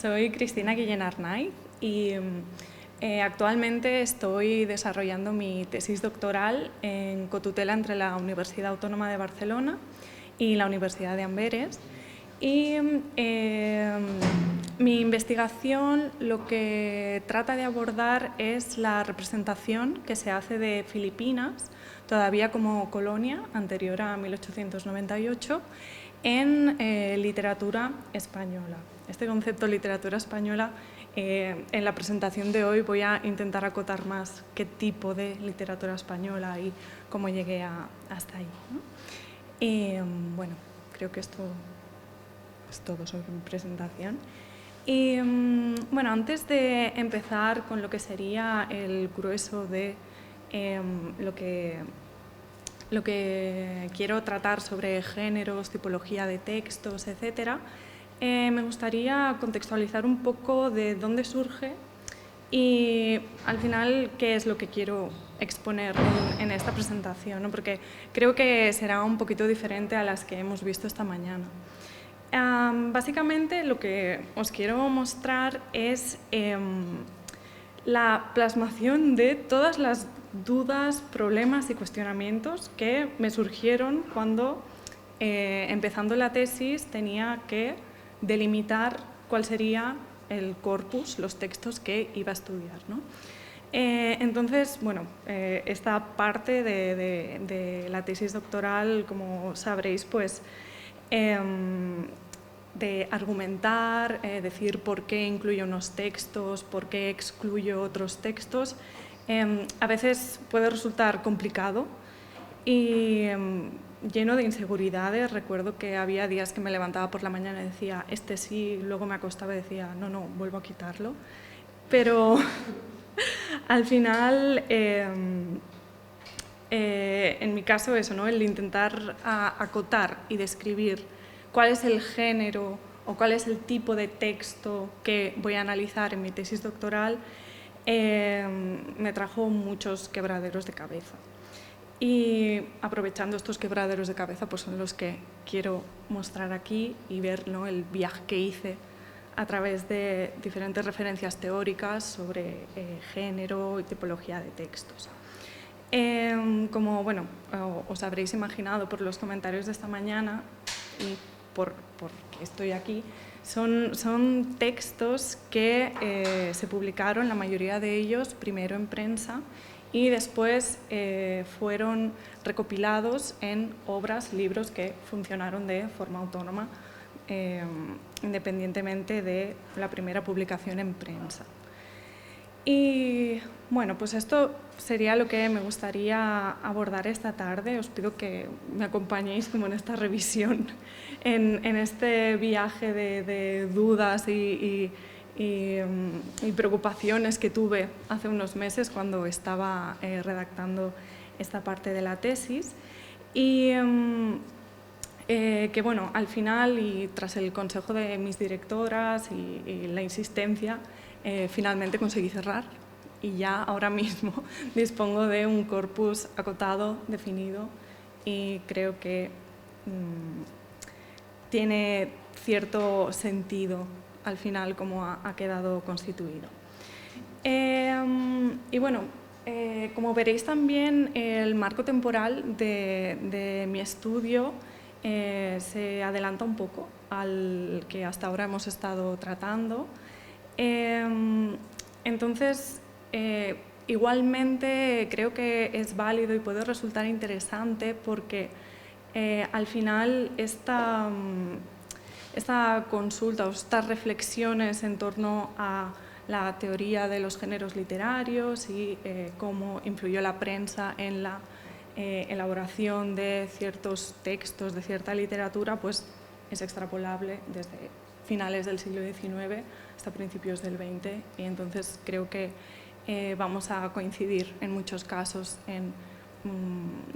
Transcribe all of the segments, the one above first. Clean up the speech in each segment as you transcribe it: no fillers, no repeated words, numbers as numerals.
Soy Cristina Guillén Arnaiz y actualmente estoy desarrollando mi tesis doctoral en cotutela entre la Universidad Autónoma de Barcelona y la Universidad de Amberes. Y mi investigación lo que trata de abordar es la representación que se hace de Filipinas, todavía como colonia anterior a 1898, en literatura española. Este concepto de literatura española, en la presentación de hoy voy a intentar acotar más qué tipo de literatura española y cómo llegué hasta ahí, ¿no? Bueno, creo que esto es todo sobre mi presentación. Y bueno, antes de empezar con lo que sería el grueso de lo que quiero tratar sobre géneros, tipología de textos, etcétera, me gustaría contextualizar un poco de dónde surge y al final qué es lo que quiero exponer en esta presentación, ¿no? Porque creo que será un poquito diferente a las que hemos visto esta mañana. Básicamente lo que os quiero mostrar es la plasmación de todas las dudas, problemas y cuestionamientos que me surgieron cuando, empezando la tesis, tenía que delimitar cuál sería el corpus, los textos que iba a estudiar, ¿no? Entonces, bueno, esta parte de la tesis doctoral, como sabréis, pues de argumentar, decir por qué incluyo unos textos, por qué excluyo otros textos, a veces puede resultar complicado y lleno de inseguridades. Recuerdo que había días que me levantaba por la mañana y decía, este sí, luego me acostaba y decía, no, vuelvo a quitarlo. Pero al final, en mi caso eso, ¿no? El intentar acotar y describir cuál es el género o cuál es el tipo de texto que voy a analizar en mi tesis doctoral, me trajo muchos quebraderos de cabeza. Y aprovechando estos quebraderos de cabeza, pues son los que quiero mostrar aquí y ver, ¿no?, el viaje que hice a través de diferentes referencias teóricas sobre género y tipología de textos. Como bueno, os habréis imaginado por los comentarios de esta mañana y porque estoy aquí, son textos que se publicaron, la mayoría de ellos, primero en prensa y después fueron recopilados en obras, libros que funcionaron de forma autónoma, independientemente de la primera publicación en prensa. Y bueno, pues esto sería lo que me gustaría abordar esta tarde. Os pido que me acompañéis como en esta revisión, en este viaje de dudas y preocupaciones que tuve hace unos meses cuando estaba redactando esta parte de la tesis. Y que bueno, al final y tras el consejo de mis directoras y la insistencia, finalmente conseguí cerrar y ya ahora mismo dispongo de un corpus acotado, definido y creo que tiene cierto sentido al final como ha quedado constituido. Y bueno, como veréis también el marco temporal de mi estudio se adelanta un poco al que hasta ahora hemos estado tratando. Entonces, igualmente creo que es válido y puede resultar interesante porque al final esta consulta o estas reflexiones en torno a la teoría de los géneros literarios y cómo influyó la prensa en la elaboración de ciertos textos, de cierta literatura, pues es extrapolable desde finales del siglo XIX hasta principios del XX y entonces creo que vamos a coincidir en muchos casos en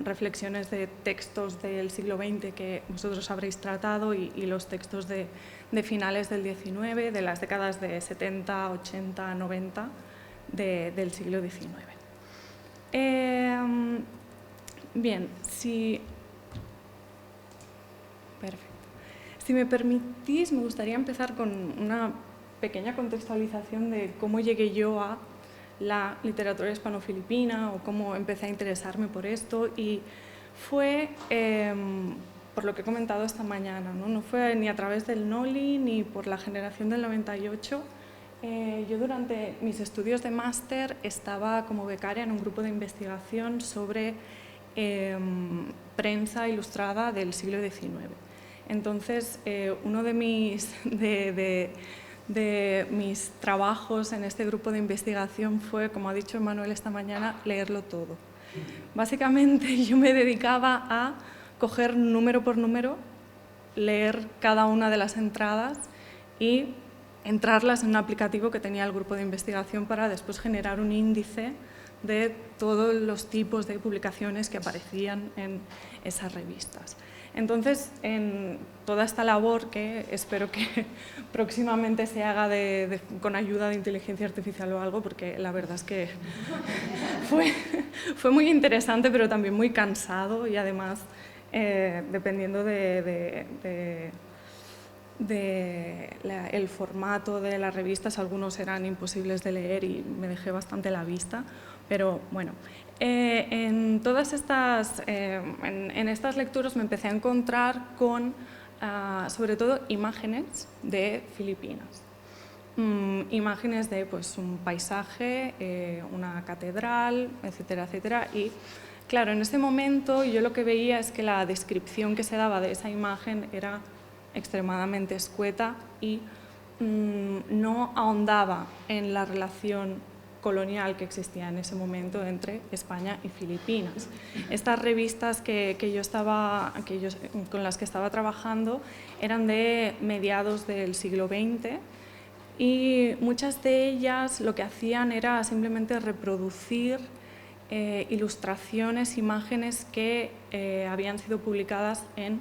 reflexiones de textos del siglo XX que vosotros habréis tratado y los textos de finales del XIX, de las décadas de 70, 80, 90 del siglo XIX. Bien, perfecto. Si me permitís, me gustaría empezar con una pequeña contextualización de cómo llegué yo a la literatura hispano-filipina o cómo empecé a interesarme por esto, y fue por lo que he comentado esta mañana, ¿no? No fue ni a través del NOLI ni por la generación del 98. Yo durante mis estudios de máster estaba como becaria en un grupo de investigación sobre prensa ilustrada del siglo XIX. Entonces, uno de mis trabajos en este grupo de investigación fue, como ha dicho Manuel esta mañana, leerlo todo. Básicamente yo me dedicaba a coger número por número, leer cada una de las entradas y entrarlas en un aplicativo que tenía el grupo de investigación para después generar un índice de todos los tipos de publicaciones que aparecían en esas revistas. Entonces, en toda esta labor, que espero que próximamente se haga con ayuda de inteligencia artificial o algo, porque la verdad es que fue muy interesante, pero también muy cansado, y además, dependiendo del formato de las revistas, algunos eran imposibles de leer y me dejé bastante la vista, pero bueno. En todas estas, en estas lecturas me empecé a encontrar con, sobre todo, imágenes de Filipinas. Imágenes de pues, un paisaje, una catedral, etcétera, etcétera. Y claro, en ese momento yo lo que veía es que la descripción que se daba de esa imagen era extremadamente escueta y no ahondaba en la relación colonial que existía en ese momento entre España y Filipinas. Estas revistas con las que estaba trabajando eran de mediados del siglo XX y muchas de ellas lo que hacían era simplemente reproducir ilustraciones, imágenes que habían sido publicadas en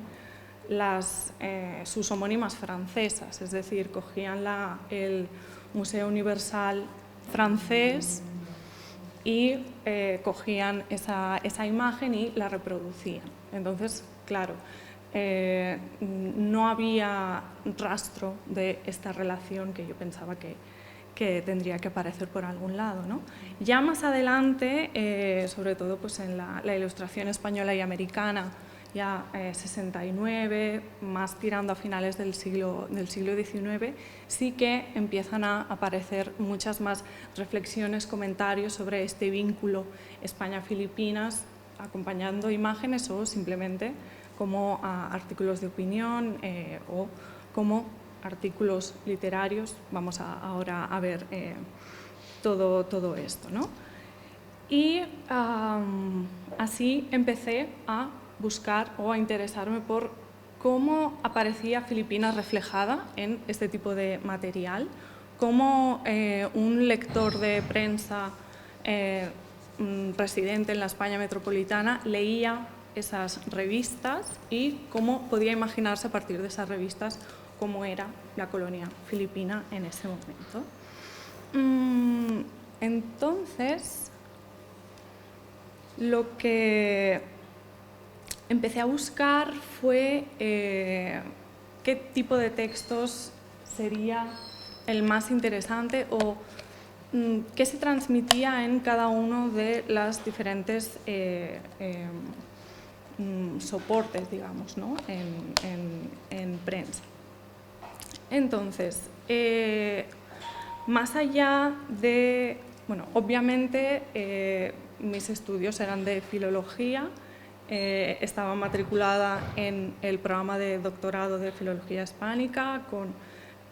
sus homónimas francesas, es decir, cogían el Museo Universal francés y cogían esa imagen y la reproducían. Entonces, claro, no había rastro de esta relación que yo pensaba que tendría que aparecer por algún lado, ¿no? Ya más adelante, sobre todo pues en la ilustración española y americana, ya 69, más tirando a finales del siglo XIX, sí que empiezan a aparecer muchas más reflexiones, comentarios sobre este vínculo España-Filipinas, acompañando imágenes o simplemente como artículos de opinión o como artículos literarios. Vamos ahora a ver todo esto, ¿no? Y así empecé a buscar o a interesarme por cómo aparecía Filipinas reflejada en este tipo de material, cómo un lector de prensa residente en la España metropolitana leía esas revistas y cómo podía imaginarse a partir de esas revistas cómo era la colonia filipina en ese momento. Entonces, lo que empecé a buscar fue qué tipo de textos sería el más interesante o qué se transmitía en cada uno de las diferentes soportes, digamos, ¿no? en prensa. Entonces, más allá de, bueno, obviamente mis estudios eran de filología. Estaba matriculada en el programa de doctorado de Filología Hispánica con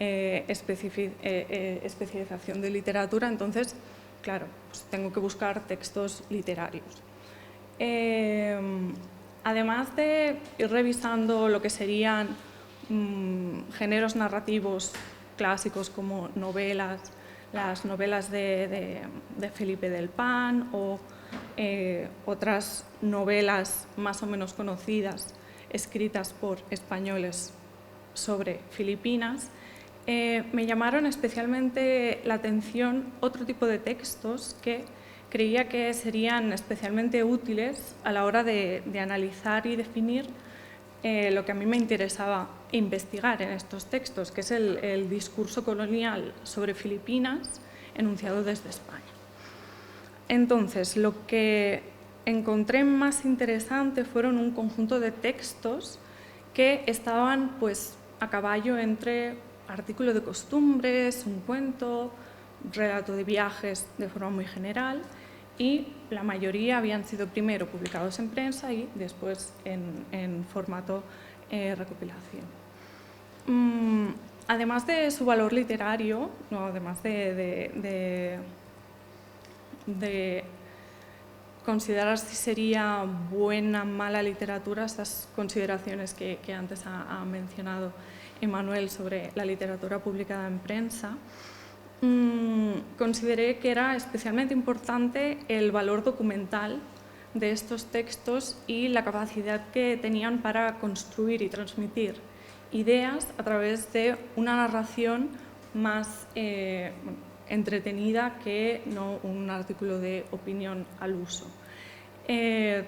especialización de literatura, entonces, claro, pues tengo que buscar textos literarios. Además de ir revisando lo que serían géneros narrativos clásicos como novelas, las novelas de Felipe del Pan o otras novelas más o menos conocidas escritas por españoles sobre Filipinas, me llamaron especialmente la atención otro tipo de textos que creía que serían especialmente útiles a la hora de analizar y definir lo que a mí me interesaba investigar en estos textos, que es el discurso colonial sobre Filipinas enunciado desde España. Entonces, lo que encontré más interesante fueron un conjunto de textos que estaban pues, a caballo entre artículo de costumbres, un cuento, relato de viajes de forma muy general, y la mayoría habían sido primero publicados en prensa y después en formato recopilación. Además de su valor literario, no, además de considerar si sería buena o mala literatura, estas consideraciones que antes ha mencionado Emmanuel sobre la literatura publicada en prensa, consideré que era especialmente importante el valor documental de estos textos y la capacidad que tenían para construir y transmitir ideas a través de una narración más entretenida que no un artículo de opinión al uso.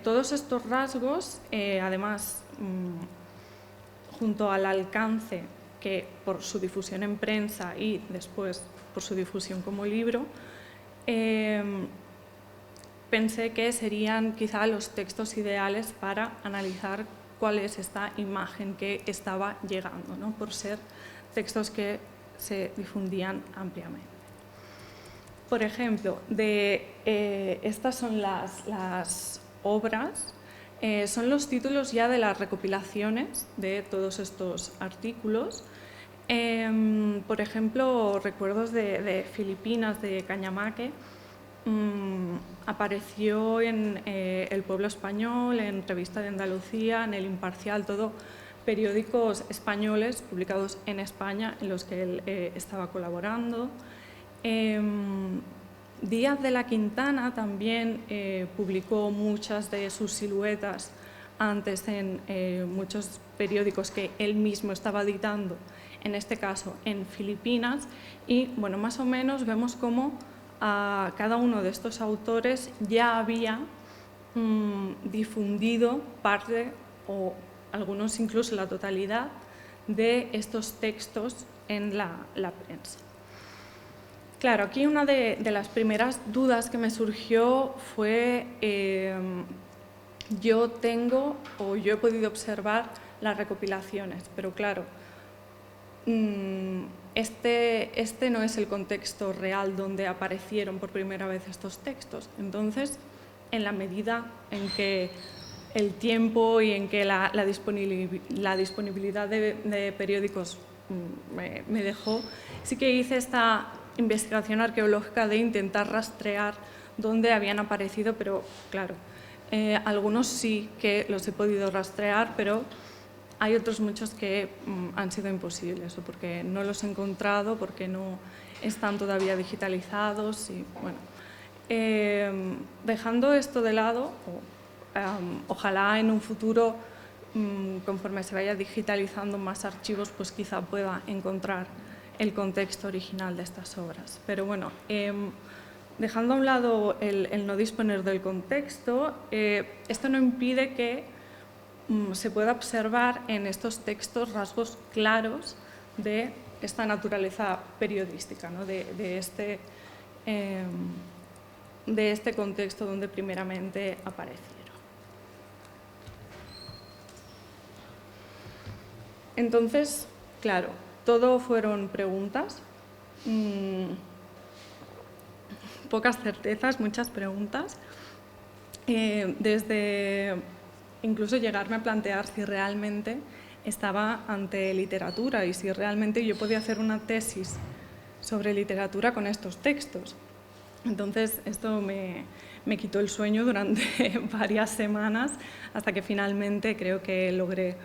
Todos estos rasgos, además, junto al alcance que por su difusión en prensa y después por su difusión como libro, pensé que serían quizá los textos ideales para analizar cuál es esta imagen que estaba llegando, ¿no? Por ser textos que se difundían ampliamente. Por ejemplo, estas son las obras, son los títulos ya de las recopilaciones de todos estos artículos. Por ejemplo, Recuerdos de Filipinas, de Cañamaque, apareció en El Pueblo Español, en Revista de Andalucía, en El Imparcial, todo periódicos españoles publicados en España en los que él estaba colaborando. Díaz de la Quintana también publicó muchas de sus siluetas antes en muchos periódicos que él mismo estaba editando, en este caso en Filipinas, y bueno, más o menos vemos cómo a cada uno de estos autores ya había difundido parte o algunos incluso la totalidad de estos textos en la prensa. Claro, aquí una de las primeras dudas que me surgió fue yo he podido observar las recopilaciones, pero claro, este no es el contexto real donde aparecieron por primera vez estos textos. Entonces, en la medida en que el tiempo y en que la disponibilidad de periódicos me dejó, sí que hice esta investigación arqueológica de intentar rastrear dónde habían aparecido, pero claro, algunos sí que los he podido rastrear, pero hay otros muchos que han sido imposibles, o porque no los he encontrado, porque no están todavía digitalizados. Y, bueno, dejando esto de lado, ojalá en un futuro, conforme se vaya digitalizando más archivos, pues quizá pueda encontrar el contexto original de estas obras. Pero bueno, dejando a un lado el no disponer del contexto, esto no impide que se pueda observar en estos textos rasgos claros de esta naturaleza periodística, ¿no? de este contexto donde primeramente aparecieron. Entonces, claro, todo fueron preguntas, pocas certezas, muchas preguntas, desde incluso llegarme a plantear si realmente estaba ante literatura y si realmente yo podía hacer una tesis sobre literatura con estos textos. Entonces, esto me quitó el sueño durante varias semanas hasta que finalmente creo que logré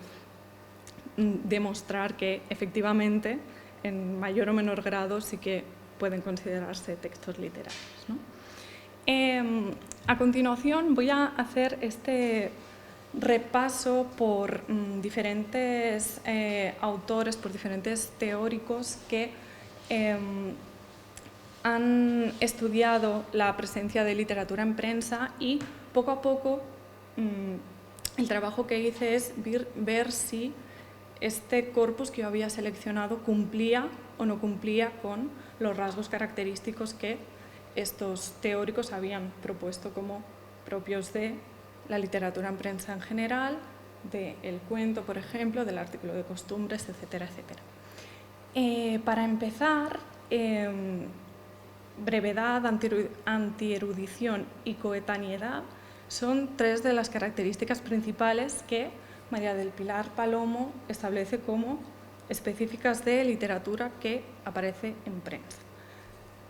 demostrar que efectivamente, en mayor o menor grado, sí que pueden considerarse textos literarios, ¿no? A continuación voy a hacer este repaso por diferentes autores, por diferentes teóricos que han estudiado la presencia de literatura en prensa y poco a poco el trabajo que hice es ver si este corpus que yo había seleccionado cumplía o no cumplía con los rasgos característicos que estos teóricos habían propuesto como propios de la literatura en prensa en general, del cuento, por ejemplo, del artículo de costumbres, etcétera, etcétera. Para empezar, brevedad, antierudición y coetaneidad son tres de las características principales que María del Pilar Palomo establece como específicas de literatura que aparece en prensa.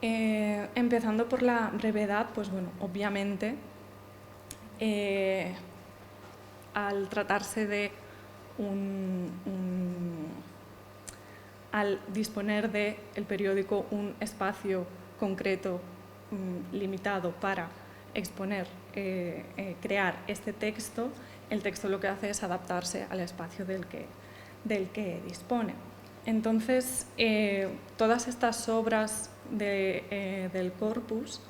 Empezando por la brevedad, pues bueno, obviamente, al tratarse de al disponer del periódico un espacio concreto, limitado para exponer, crear este texto, el texto lo que hace es adaptarse al espacio del que dispone. Entonces, todas estas obras del corpus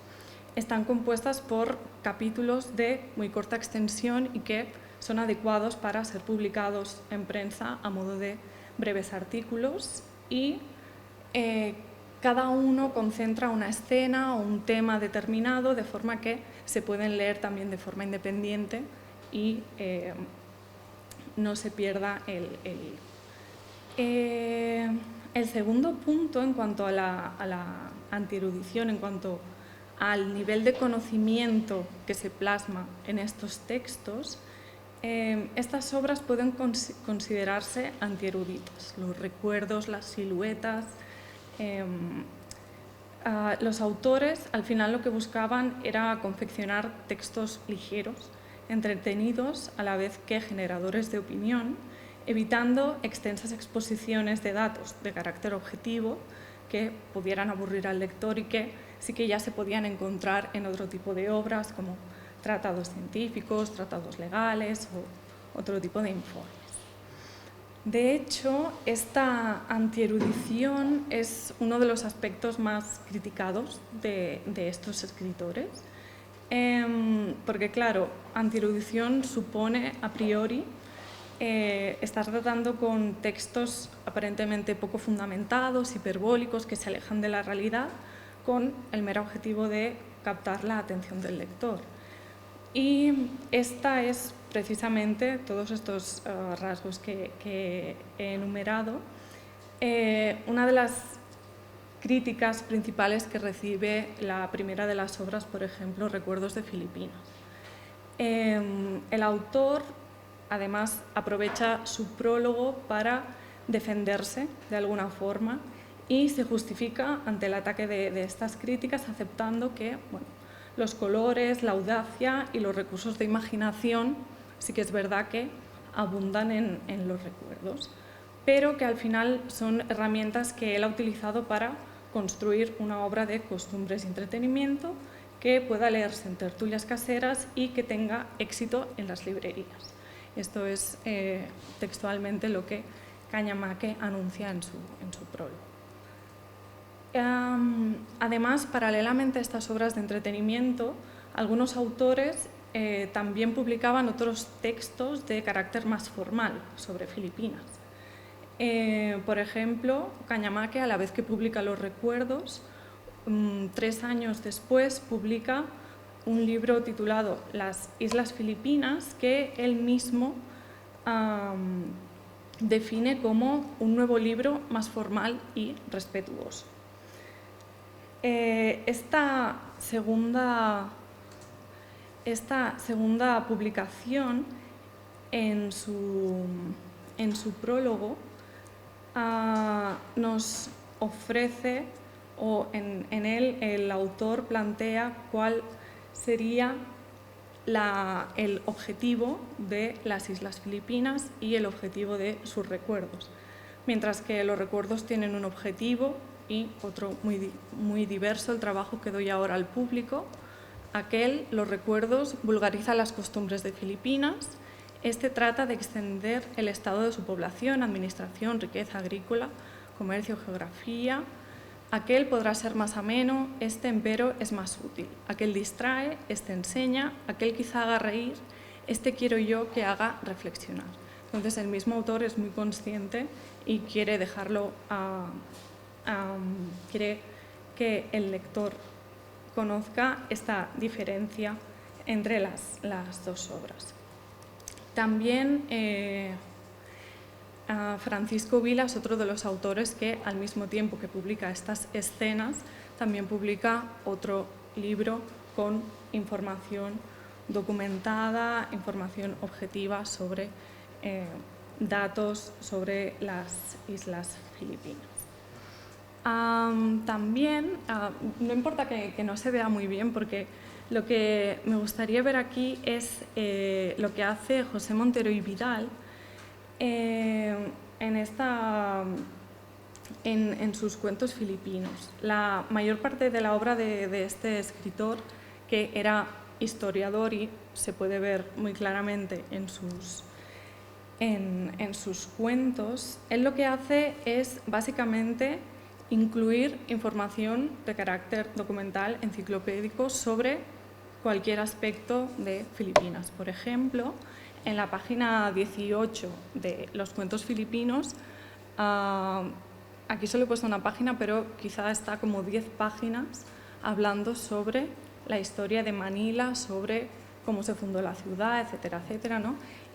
están compuestas por capítulos de muy corta extensión y que son adecuados para ser publicados en prensa a modo de breves artículos y cada uno concentra una escena o un tema determinado de forma que se pueden leer también de forma independiente y no se pierda el segundo punto en cuanto a la antierudición, en cuanto al nivel de conocimiento que se plasma en estos textos, estas obras pueden considerarse antieruditas. Los recuerdos, las siluetas. Los autores al final lo que buscaban era confeccionar textos ligeros, entretenidos a la vez que generadores de opinión, evitando extensas exposiciones de datos de carácter objetivo que pudieran aburrir al lector y que sí que ya se podían encontrar en otro tipo de obras como tratados científicos, tratados legales o otro tipo de informes. De hecho, esta antierudición es uno de los aspectos más criticados de estos escritores, porque claro, antierudición supone a priori estar tratando con textos aparentemente poco fundamentados, hiperbólicos, que se alejan de la realidad, con el mero objetivo de captar la atención del lector. Y esta es precisamente, todos estos rasgos que he enumerado, una de las críticas principales que recibe la primera de las obras, por ejemplo, Recuerdos de Filipinas. El autor, además, aprovecha su prólogo para defenderse de alguna forma y se justifica ante el ataque de estas críticas aceptando que, bueno, los colores, la audacia y los recursos de imaginación sí que es verdad que abundan en los recuerdos, pero que al final son herramientas que él ha utilizado para construir una obra de costumbres y entretenimiento que pueda leerse en tertulias caseras y que tenga éxito en las librerías. Esto es textualmente lo que Cañamaque anuncia en su prólogo. Además, paralelamente a estas obras de entretenimiento, algunos autores también publicaban otros textos de carácter más formal sobre Filipinas. Por ejemplo, Cañamaque, a la vez que publica Los Recuerdos, 3 años después publica un libro titulado Las Islas Filipinas, que él mismo define como un nuevo libro más formal y respetuoso. Esta segunda publicación, en su prólogo, nos ofrece, o en él el autor plantea cuál sería el objetivo de las Islas Filipinas y el objetivo de sus recuerdos. Mientras que los recuerdos tienen un objetivo y otro muy diverso, el trabajo que doy ahora al público. Los recuerdos, vulgariza las costumbres de Filipinas. Este trata de extender el estado de su población, administración, riqueza agrícola, comercio, geografía. Aquel podrá ser más ameno, este empero es más útil. Aquel distrae, este enseña, aquel quizá haga reír, quiero yo que haga reflexionar. Entonces el mismo autor es muy consciente y quiere dejarlo, quiere que el lector conozca esta diferencia entre las dos obras. También Francisco Vila es otro de los autores que, al mismo tiempo que publica estas escenas, también publica otro libro con información documentada, información objetiva sobre datos sobre las Islas Filipinas. También, no importa que no se vea muy bien, porque lo que me gustaría ver aquí es lo que hace José Montero y Vidal en sus cuentos filipinos. La mayor parte de la obra de este escritor, que era historiador y se puede ver muy claramente en sus cuentos, él lo que hace es básicamente incluir información de carácter documental, enciclopédico, sobre cualquier aspecto de Filipinas. Por ejemplo, en la página 18 de los cuentos filipinos, aquí solo he puesto una página, pero quizá está como 10 páginas hablando sobre la historia de Manila, sobre cómo se fundó la ciudad, etcétera, etcétera, ¿no?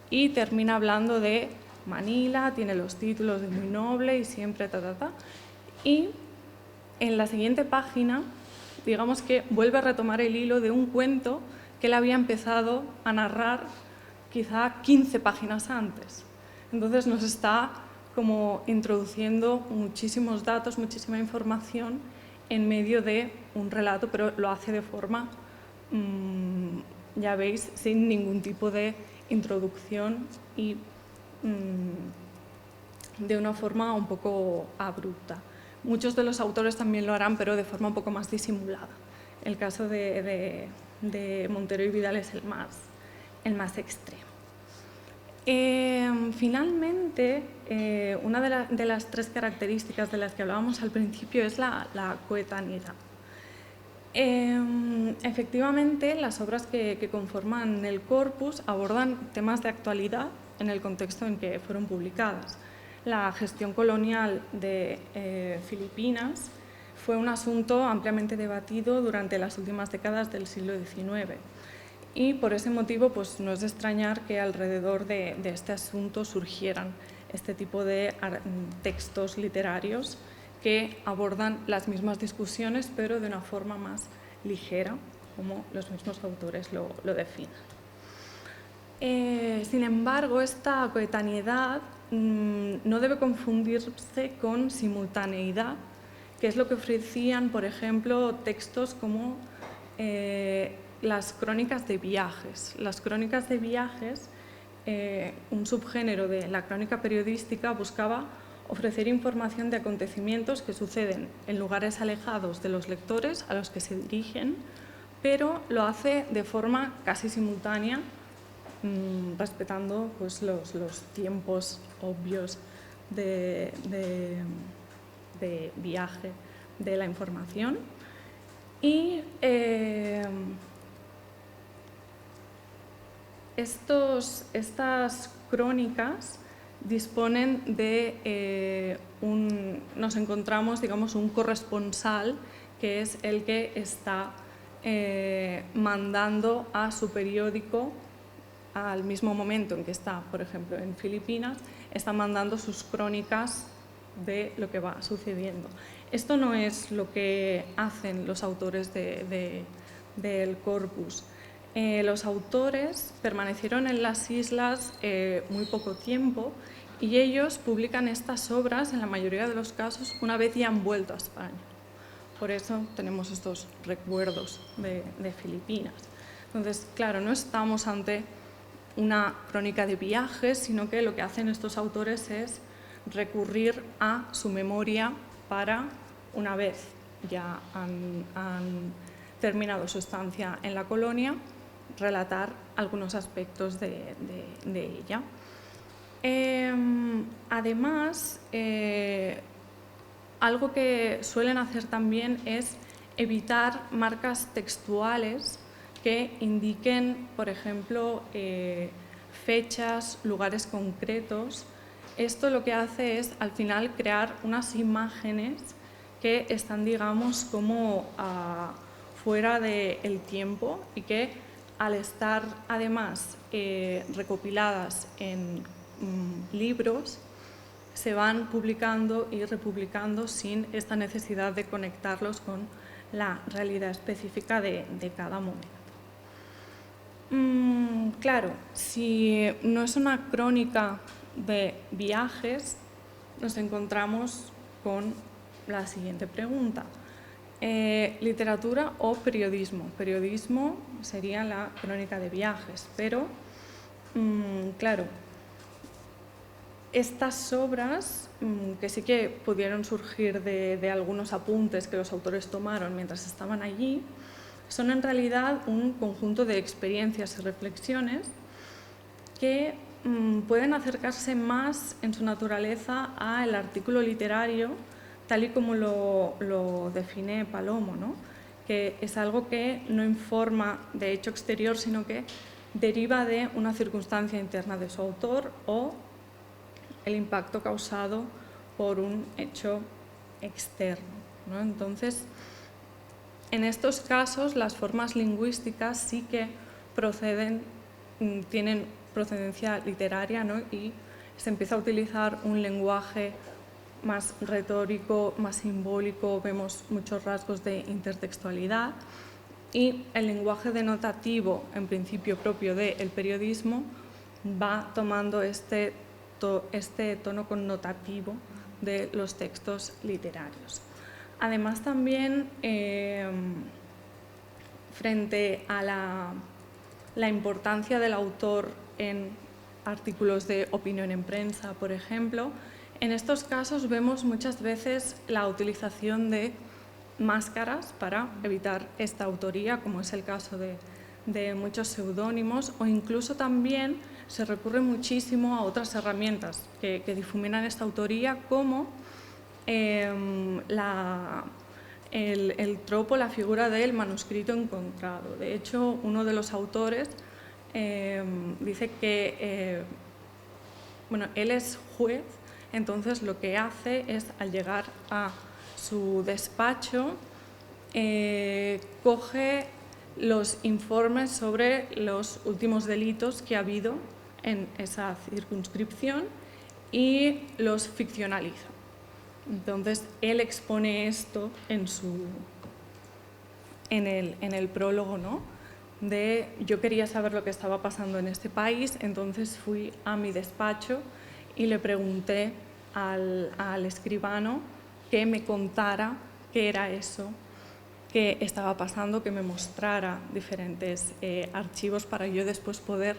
Y termina hablando de Manila, tiene los títulos de muy noble y siempre Y en la siguiente página, digamos que vuelve a retomar el hilo de un cuento que él había empezado a narrar quizá 15 páginas antes. Entonces nos está como introduciendo muchísimos datos, muchísima información en medio de un relato, pero lo hace de forma, ya veis, sin ningún tipo de introducción y de una forma un poco abrupta. Muchos de los autores también lo harán, pero de forma un poco más disimulada. El caso de Montero y Vidal es el más extremo. Finalmente, una de las tres características de las que hablábamos al principio es la coetaneidad. Efectivamente, las obras que conforman el corpus abordan temas de actualidad en el contexto en que fueron publicadas. La gestión colonial de Filipinas fue un asunto ampliamente debatido durante las últimas décadas del siglo XIX. Y por ese motivo, pues, no es de extrañar que alrededor de este asunto surgieran este tipo de textos literarios que abordan las mismas discusiones, pero de una forma más ligera, como los mismos autores lo definen. Sin embargo, esta coetaneidad no debe confundirse con simultaneidad, que es lo que ofrecían, por ejemplo, textos como las crónicas de viajes. Las crónicas de viajes, un subgénero de la crónica periodística, buscaba ofrecer información de acontecimientos que suceden en lugares alejados de los lectores a los que se dirigen, pero lo hace de forma casi simultánea, respetando, pues, los tiempos obvios de viaje de la información. Y estas crónicas disponen de nos encontramos, digamos, un corresponsal, que es el que está mandando a su periódico al mismo momento en que está, por ejemplo, en Filipinas, está mandando sus crónicas de lo que va sucediendo. Esto no es lo que hacen los autores del corpus. Los autores permanecieron en las islas muy poco tiempo y ellos publican estas obras, en la mayoría de los casos, una vez ya han vuelto a España. Por eso tenemos estos recuerdos de Filipinas. Entonces, claro, no estamos ante una crónica de viajes, sino que lo que hacen estos autores es recurrir a su memoria para, una vez ya han terminado su estancia en la colonia, relatar algunos aspectos de ella. Además, algo que suelen hacer también es evitar marcas textuales que indiquen, por ejemplo, fechas, lugares concretos. Esto lo que hace es, al final, crear unas imágenes que están, digamos, como fuera del tiempo y que, al estar, además, recopiladas en libros, se van publicando y republicando sin esta necesidad de conectarlos con la realidad específica de cada momento. Claro, si no es una crónica de viajes, nos encontramos con la siguiente pregunta. ¿Literatura o periodismo? Periodismo sería la crónica de viajes, pero, claro, estas obras, que sí que pudieron surgir de algunos apuntes que los autores tomaron mientras estaban allí, son en realidad un conjunto de experiencias y reflexiones que pueden acercarse más en su naturaleza al artículo literario, tal y como lo define Palomo, ¿no? Que es algo que no informa de hecho exterior, sino que deriva de una circunstancia interna de su autor o el impacto causado por un hecho externo, ¿no? Entonces, en estos casos, las formas lingüísticas sí que tienen procedencia literaria, ¿no? Y se empieza a utilizar un lenguaje más retórico, más simbólico, vemos muchos rasgos de intertextualidad, y el lenguaje denotativo, en principio propio del periodismo, va tomando este tono connotativo de los textos literarios. Además, también, frente a la importancia del autor en artículos de opinión en prensa, por ejemplo, en estos casos vemos muchas veces la utilización de máscaras para evitar esta autoría, como es el caso de muchos seudónimos, o incluso también se recurre muchísimo a otras herramientas que difuminan esta autoría, como el tropo, la figura del manuscrito encontrado. De hecho, uno de los autores dice que él es juez, entonces lo que hace es, al llegar a su despacho, coge los informes sobre los últimos delitos que ha habido en esa circunscripción y los ficcionaliza. Entonces, él expone esto en el prólogo, ¿no? De yo quería saber lo que estaba pasando en este país, entonces fui a mi despacho y le pregunté al escribano que me contara qué era eso que estaba pasando, que me mostrara diferentes archivos para yo después poder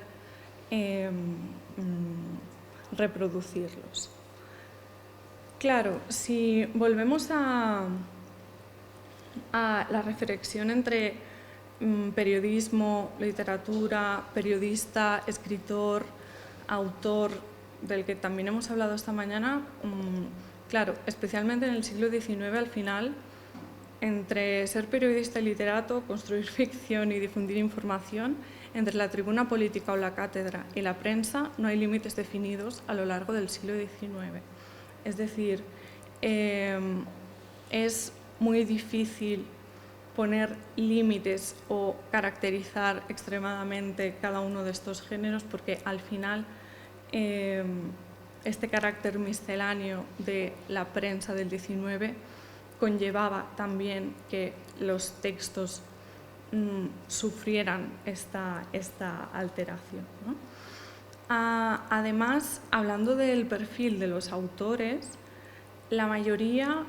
reproducirlos. Claro, si volvemos a la reflexión entre periodismo, literatura, periodista, escritor, autor, del que también hemos hablado esta mañana, claro, especialmente en el siglo XIX, al final, entre ser periodista y literato, construir ficción y difundir información, entre la tribuna política o la cátedra y la prensa, no hay límites definidos a lo largo del siglo XIX. Es decir, es muy difícil poner límites o caracterizar extremadamente cada uno de estos géneros, porque al final este carácter misceláneo de la prensa del XIX conllevaba también que los textos sufrieran esta alteración, ¿no? Además, hablando del perfil de los autores, la mayoría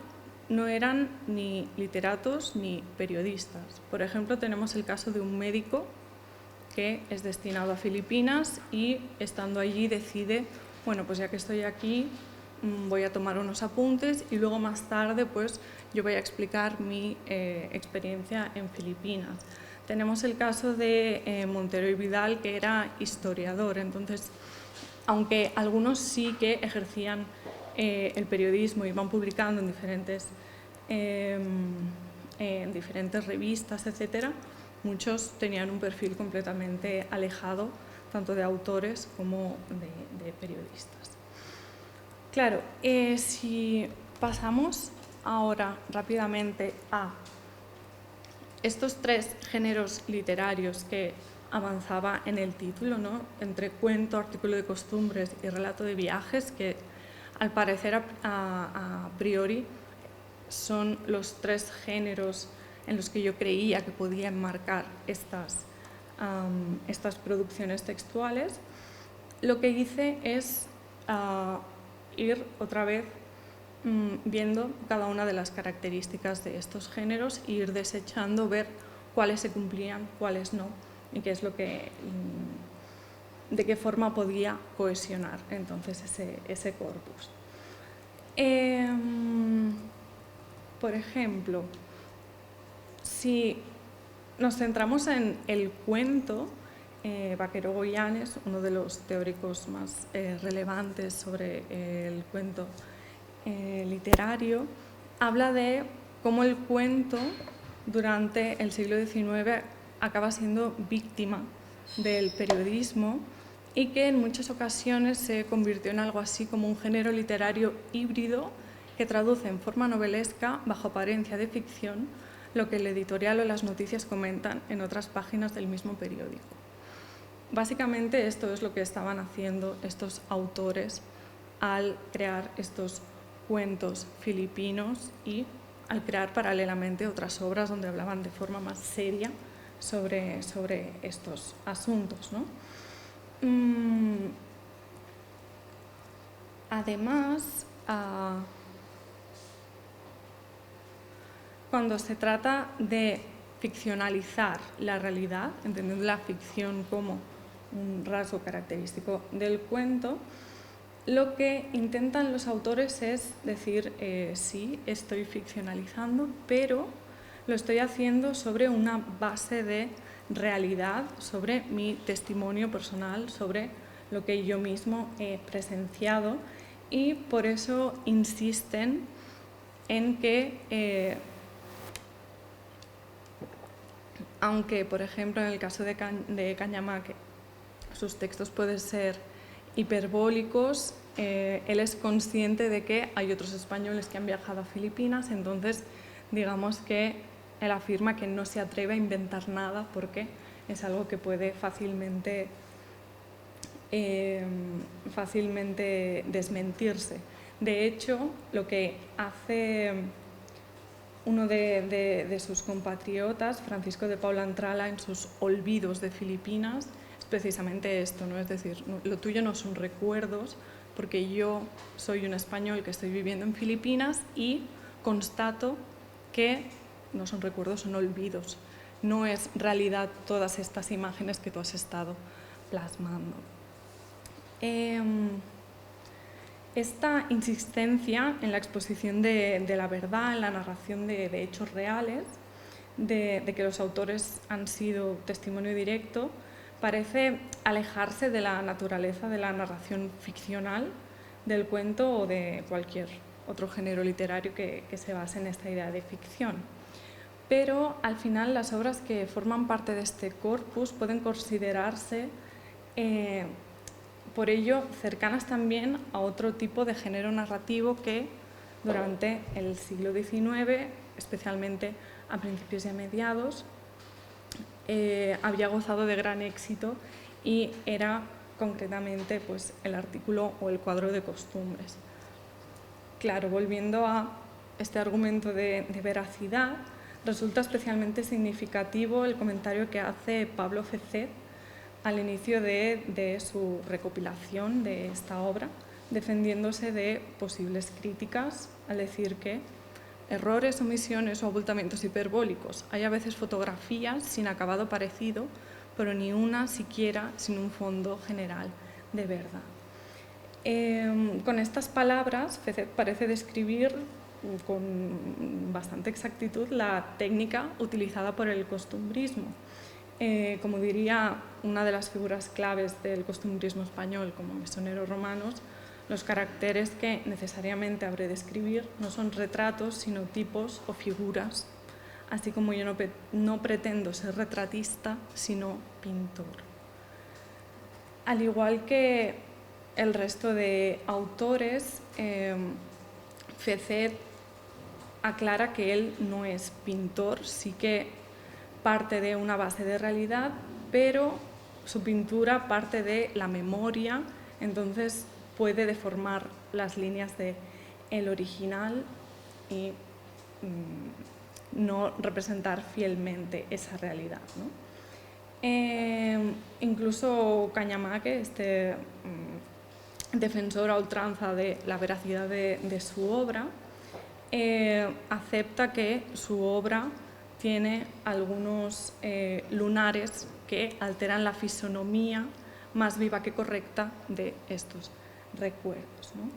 no eran ni literatos ni periodistas. Por ejemplo, tenemos el caso de un médico que es destinado a Filipinas y, estando allí, decide, bueno, pues ya que estoy aquí, voy a tomar unos apuntes y luego más tarde pues yo voy a explicar mi experiencia en Filipinas. Tenemos el caso de Montero y Vidal, que era historiador. Entonces, aunque algunos sí que ejercían el periodismo y van publicando en diferentes revistas, etcétera, muchos tenían un perfil completamente alejado, tanto de autores como de periodistas. Claro, si pasamos ahora rápidamente a estos tres géneros literarios que avanzaba en el título, ¿no? Entre cuento, artículo de costumbres y relato de viajes, que al parecer a priori son los tres géneros en los que yo creía que podía enmarcar estas producciones textuales, lo que hice es ir otra vez viendo cada una de las características de estos géneros e ir desechando, ver cuáles se cumplían, cuáles no, y qué es lo que, de qué forma podía cohesionar entonces ese corpus. Por ejemplo, si nos centramos en el cuento, Vaquero Goyanes, uno de los teóricos más relevantes sobre el cuento literario, habla de cómo el cuento durante el siglo XIX acaba siendo víctima del periodismo y que en muchas ocasiones se convirtió en algo así como un género literario híbrido que traduce en forma novelesca, bajo apariencia de ficción, lo que el editorial o las noticias comentan en otras páginas del mismo periódico. Básicamente esto es lo que estaban haciendo estos autores al crear estos cuentos filipinos y al crear paralelamente otras obras donde hablaban de forma más seria sobre estos asuntos, ¿no? Además, cuando se trata de ficcionalizar la realidad, entendiendo la ficción como un rasgo característico del cuento, lo que intentan los autores es decir, sí, estoy ficcionalizando, pero lo estoy haciendo sobre una base de realidad, sobre mi testimonio personal, sobre lo que yo mismo he presenciado, y por eso insisten en que, aunque por ejemplo en el caso de Cañamaque sus textos pueden ser hiperbólicos, él es consciente de que hay otros españoles que han viajado a Filipinas, entonces digamos que él afirma que no se atreve a inventar nada porque es algo que puede fácilmente desmentirse. De hecho, lo que hace uno de sus compatriotas, Francisco de Paula Entrala, en sus Olvidos de Filipinas, es precisamente esto, ¿no? Es decir, lo tuyo no son recuerdos, porque yo soy un español que estoy viviendo en Filipinas y constato que no son recuerdos, son olvidos. No es realidad todas estas imágenes que tú has estado plasmando. Esta insistencia en la exposición de la verdad, en la narración de hechos reales, de que los autores han sido testimonio directo, parece alejarse de la naturaleza de la narración ficcional del cuento o de cualquier otro género literario que se base en esta idea de ficción. Pero al final las obras que forman parte de este corpus pueden considerarse por ello cercanas también a otro tipo de género narrativo que durante el siglo XIX, especialmente a principios y a mediados, había gozado de gran éxito y era concretamente pues, el artículo o el cuadro de costumbres. Claro, volviendo a este argumento de veracidad, resulta especialmente significativo el comentario que hace Pablo Fecet al inicio de su recopilación de esta obra, defendiéndose de posibles críticas al decir que errores, omisiones o abultamientos hiperbólicos. Hay a veces fotografías sin acabado parecido, pero ni una siquiera sin un fondo general de verdad. Con estas palabras, Fecet parece describir con bastante exactitud la técnica utilizada por el costumbrismo. Como diría una de las figuras claves del costumbrismo español, como Mesonero Romanos, los caracteres que necesariamente habré de escribir no son retratos, sino tipos o figuras así como yo no pretendo ser retratista, sino pintor. Al igual que el resto de autores, Fezet aclara que él no es pintor, sí que parte de una base de realidad, pero su pintura parte de la memoria, entonces puede deformar las líneas del original y no representar fielmente esa realidad, ¿no? Incluso Cañamaque, este defensor a ultranza de la veracidad de su obra, acepta que su obra tiene algunos lunares que alteran la fisonomía más viva que correcta de estos recuerdos, ¿no?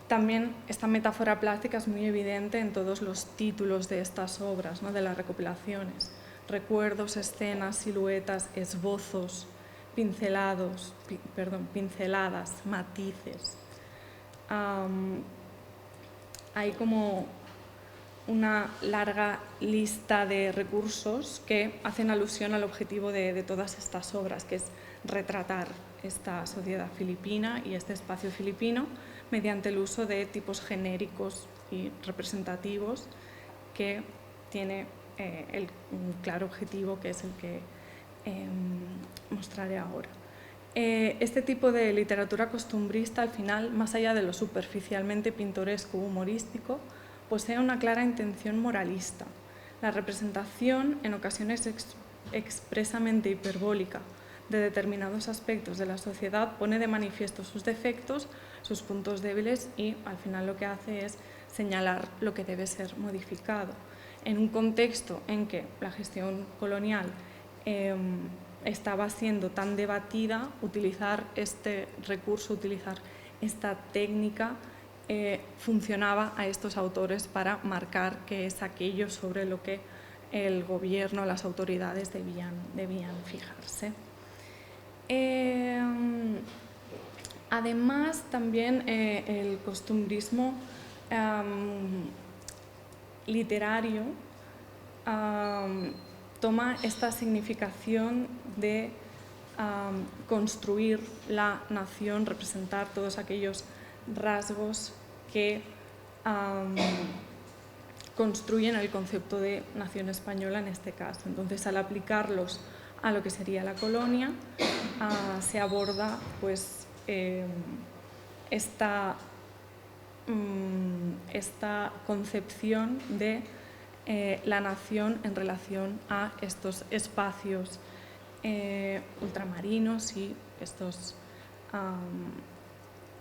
También esta metáfora plástica es muy evidente en todos los títulos de estas obras, ¿no?, de las recopilaciones. Recuerdos, escenas, siluetas, esbozos, pinceladas, matices. Hay como una larga lista de recursos que hacen alusión al objetivo de todas estas obras, que es retratar esta sociedad filipina y este espacio filipino mediante el uso de tipos genéricos y representativos que tiene un claro objetivo, que es el que mostraré ahora. Este tipo de literatura costumbrista, al final, más allá de lo superficialmente pintoresco u humorístico, posee una clara intención moralista. La representación, en ocasiones expresamente hiperbólica, de determinados aspectos de la sociedad pone de manifiesto sus defectos, sus puntos débiles y, al final, lo que hace es señalar lo que debe ser modificado. En un contexto en que la gestión colonial estaba siendo tan debatida, utilizar este recurso, utilizar esta técnica, funcionaba a estos autores para marcar qué es aquello sobre lo que el gobierno, las autoridades debían fijarse. Además, también el costumbrismo literario toma esta significación de construir la nación, representar todos aquellos rasgos que construyen el concepto de nación española en este caso. Entonces, al aplicarlos a lo que sería la colonia, se aborda pues, esta concepción de la nación en relación a estos espacios ultramarinos y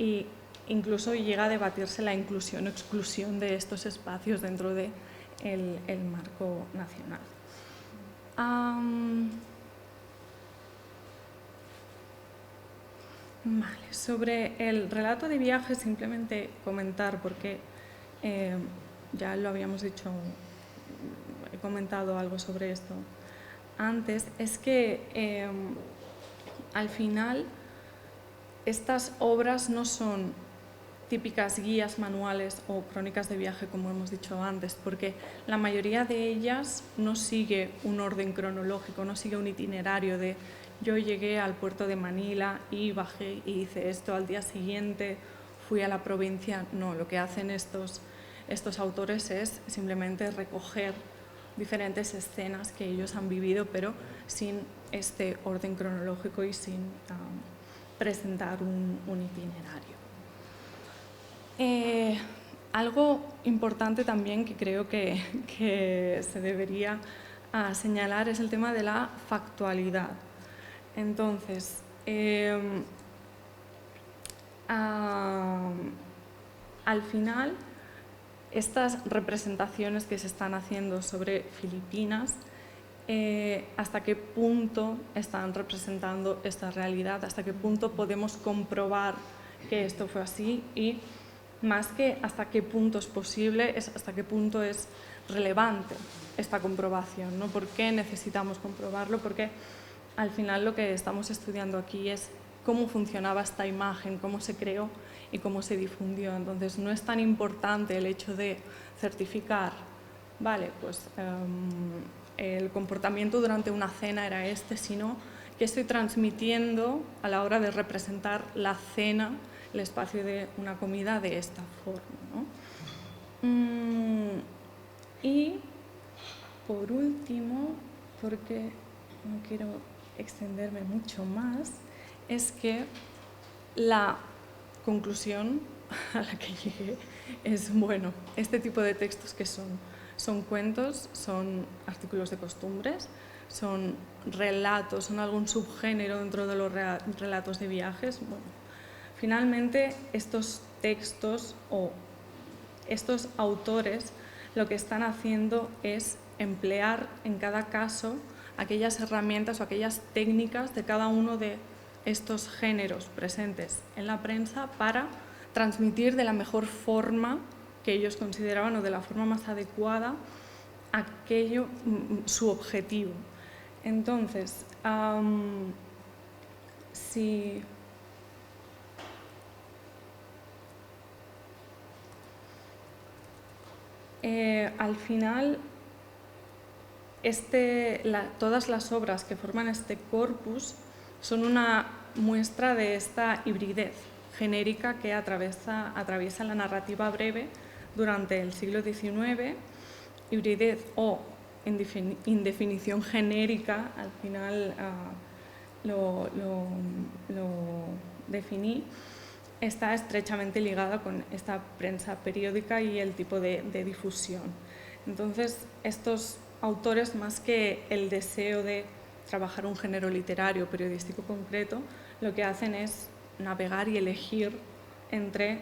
y incluso llega a debatirse la inclusión o exclusión de estos espacios dentro del marco nacional. Vale, sobre el relato de viaje, simplemente comentar, porque ya lo habíamos dicho, he comentado algo sobre esto antes, es que al final estas obras no son típicas guías manuales o crónicas de viaje, como hemos dicho antes, porque la mayoría de ellas no sigue un orden cronológico, no sigue un itinerario de yo llegué al puerto de Manila y bajé y hice esto, al día siguiente fui a la provincia. No, lo que hacen estos autores es simplemente recoger diferentes escenas que ellos han vivido, pero sin este orden cronológico y sin presentar un itinerario. Algo importante también que creo que se debería señalar es el tema de la factualidad. Entonces, al final, estas representaciones que se están haciendo sobre Filipinas, hasta qué punto están representando esta realidad, hasta qué punto podemos comprobar que esto fue así, y más que hasta qué punto es posible, es hasta qué punto es relevante esta comprobación, ¿no? ¿Por qué necesitamos comprobarlo? Porque al final lo que estamos estudiando aquí es cómo funcionaba esta imagen, cómo se creó y cómo se difundió. Entonces no es tan importante el hecho de certificar vale, pues el comportamiento durante una cena era este, sino que estoy transmitiendo a la hora de representar la cena, el espacio de una comida de esta forma, ¿no? Y por último, porque no quiero extenderme mucho más, es que la conclusión a la que llegué es, bueno, este tipo de textos que son cuentos, son artículos de costumbres, son relatos, son algún subgénero dentro de los relatos de viajes. Bueno, finalmente estos textos o estos autores lo que están haciendo es emplear en cada caso aquellas herramientas o aquellas técnicas de cada uno de estos géneros presentes en la prensa para transmitir de la mejor forma que ellos consideraban o de la forma más adecuada aquello, su objetivo. Entonces, si al final todas las obras que forman este corpus son una muestra de esta hibridez genérica que atraviesa la narrativa breve durante el siglo XIX, hibridez o indefinición genérica, al final lo definí, está estrechamente ligada con esta prensa periódica y el tipo de difusión. Entonces, estos autores, más que el deseo de trabajar un género literario periodístico concreto, lo que hacen es navegar y elegir entre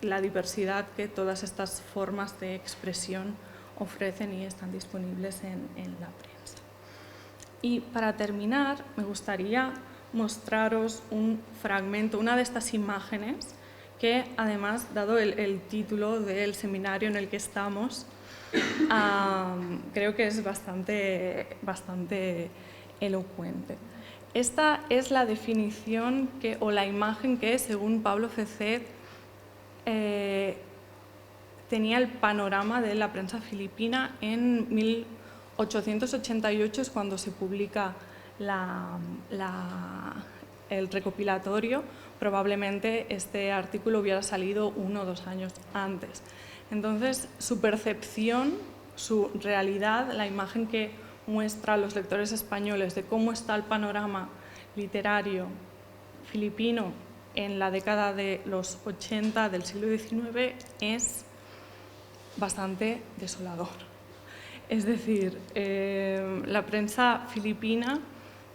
la diversidad que todas estas formas de expresión ofrecen y están disponibles en la prensa. Y para terminar, me gustaría mostraros un fragmento, una de estas imágenes que, además, dado el título del seminario en el que estamos, creo que es bastante elocuente. Esta es la definición o la imagen que, según Pablo Fecet, tenía el panorama de la prensa filipina en 1888, es cuando se publica el recopilatorio. Probablemente este artículo hubiera salido 1 o 2 años antes. Entonces, su percepción, su realidad, la imagen que muestra a los lectores españoles de cómo está el panorama literario filipino en la década de los 80 del siglo XIX es bastante desolador. Es decir, la prensa filipina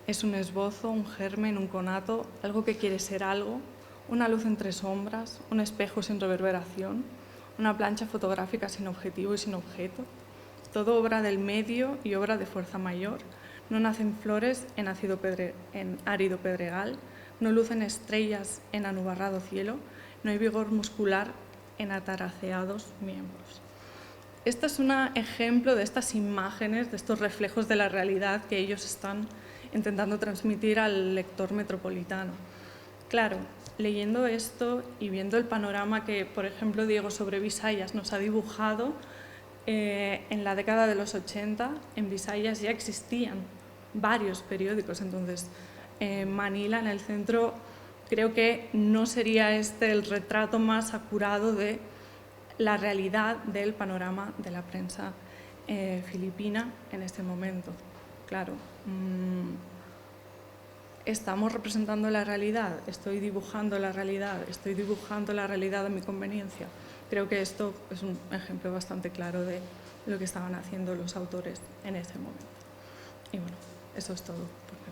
es un esbozo, un germen, un conato, algo que quiere ser algo, una luz entre sombras, un espejo sin reverberación, una plancha fotográfica sin objetivo y sin objeto, todo obra del medio y obra de fuerza mayor. No nacen flores en árido pedregal, no lucen estrellas en anubarrado cielo, no hay vigor muscular en ataraceados miembros. Este es un ejemplo de estas imágenes, de estos reflejos de la realidad que ellos están intentando transmitir al lector metropolitano. Claro, leyendo esto y viendo el panorama que, por ejemplo, Diego sobre Visayas nos ha dibujado, en la década de los 80 en Visayas ya existían varios periódicos, entonces Manila, en el centro, creo que no sería este el retrato más acurado de la realidad del panorama de la prensa filipina en este momento. Claro, ¿estamos representando la realidad? ¿Estoy dibujando la realidad? ¿Estoy dibujando la realidad a mi conveniencia? Creo que esto es un ejemplo bastante claro de lo que estaban haciendo los autores en ese momento. Y bueno, eso es todo.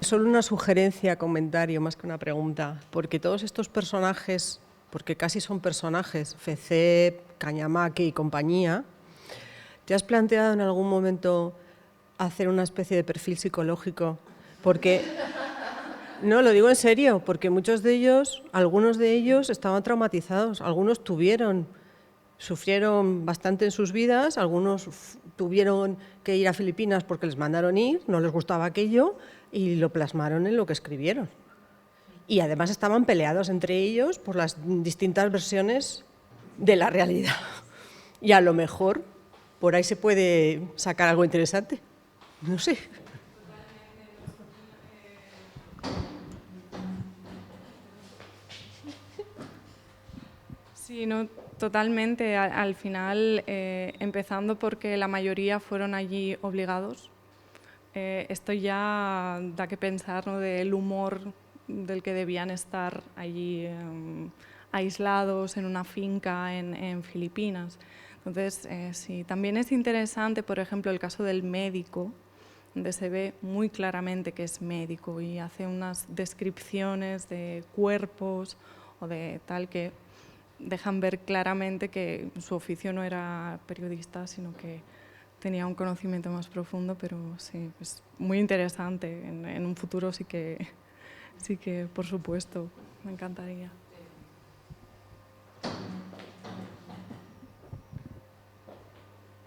Solo una sugerencia, comentario, más que una pregunta, porque todos estos personajes, porque casi son personajes, Fecet, Cañamaque y compañía, ¿te has planteado en algún momento hacer una especie de perfil psicológico? Porque, no, lo digo en serio, porque muchos de ellos, algunos de ellos estaban traumatizados, algunos sufrieron bastante en sus vidas, algunos tuvieron que ir a Filipinas porque les mandaron ir, no les gustaba aquello y lo plasmaron en lo que escribieron. Y además estaban peleados entre ellos por las distintas versiones de la realidad. Y a lo mejor por ahí se puede sacar algo interesante. No sé. Sí, no, totalmente. Al final, empezando porque la mayoría fueron allí obligados. Esto ya da que pensar, ¿no?, del humor del que debían estar allí aislados en una finca en Filipinas. Entonces, sí, también es interesante, por ejemplo, el caso del médico, donde se ve muy claramente que es médico y hace unas descripciones de cuerpos o de tal que dejan ver claramente que su oficio no era periodista, sino que tenía un conocimiento más profundo, pero sí, es muy interesante. En un futuro sí que, por supuesto, me encantaría.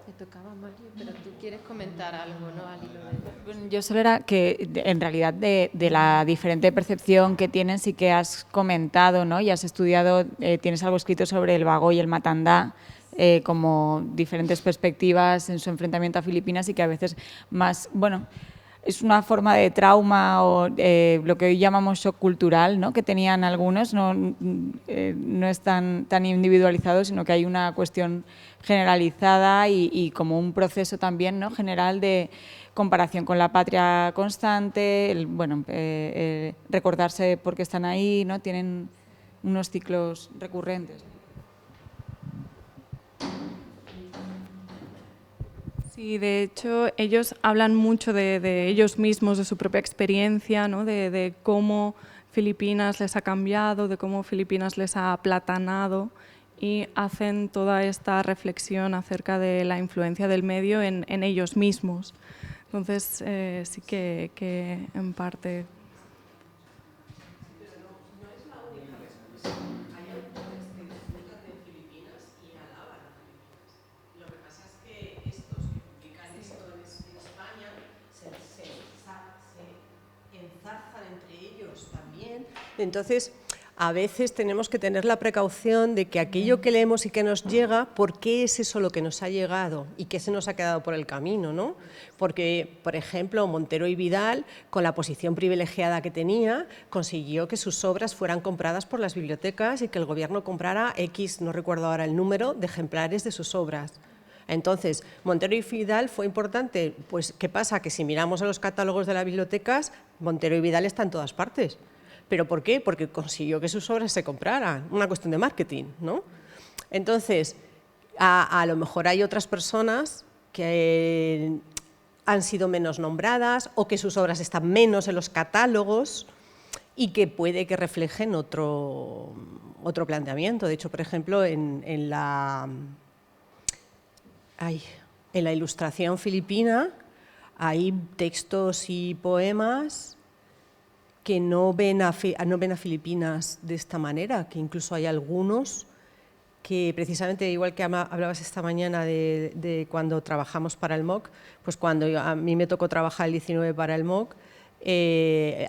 Te tocaba, Mario, pero tú quieres comentar algo, ¿no?, al hilo de... Bueno, yo solo era que, en realidad, de la diferente percepción que tienen, sí que has comentado, ¿no?, y has estudiado, tienes algo escrito sobre el Bagó y el Matandá, como diferentes perspectivas en su enfrentamiento a Filipinas y que a veces más, bueno, es una forma de trauma o lo que hoy llamamos shock cultural, ¿no?, que tenían algunos, no es tan individualizado, sino que hay una cuestión generalizada y como un proceso también, ¿no?, general de comparación con la patria constante, recordarse por qué están ahí, ¿no?, tienen unos ciclos recurrentes. Sí, de hecho, ellos hablan mucho de ellos mismos, de su propia experiencia, ¿no?, de cómo Filipinas les ha cambiado, de cómo Filipinas les ha aplatanado, y hacen toda esta reflexión acerca de la influencia del medio en ellos mismos. Entonces, sí que en parte... Entonces, a veces tenemos que tener la precaución de que aquello que leemos y que nos llega, ¿por qué es eso lo que nos ha llegado y qué se nos ha quedado por el camino, ¿no? Porque, por ejemplo, Montero y Vidal, con la posición privilegiada que tenía, consiguió que sus obras fueran compradas por las bibliotecas y que el gobierno comprara X, no recuerdo ahora el número, de ejemplares de sus obras. Entonces, Montero y Vidal fue importante. Pues, ¿qué pasa? Que si miramos a los catálogos de las bibliotecas, Montero y Vidal están en todas partes. ¿Pero por qué? Porque consiguió que sus obras se compraran, una cuestión de marketing, ¿no? Entonces, a lo mejor hay otras personas que han sido menos nombradas o que sus obras están menos en los catálogos y que puede que reflejen otro planteamiento. De hecho, por ejemplo, en la ilustración filipina hay textos y poemas que no ven a Filipinas de esta manera, que incluso hay algunos que precisamente, igual que hablabas esta mañana de cuando trabajamos para el MOOC, pues cuando a mí me tocó trabajar el 19 para el MOOC,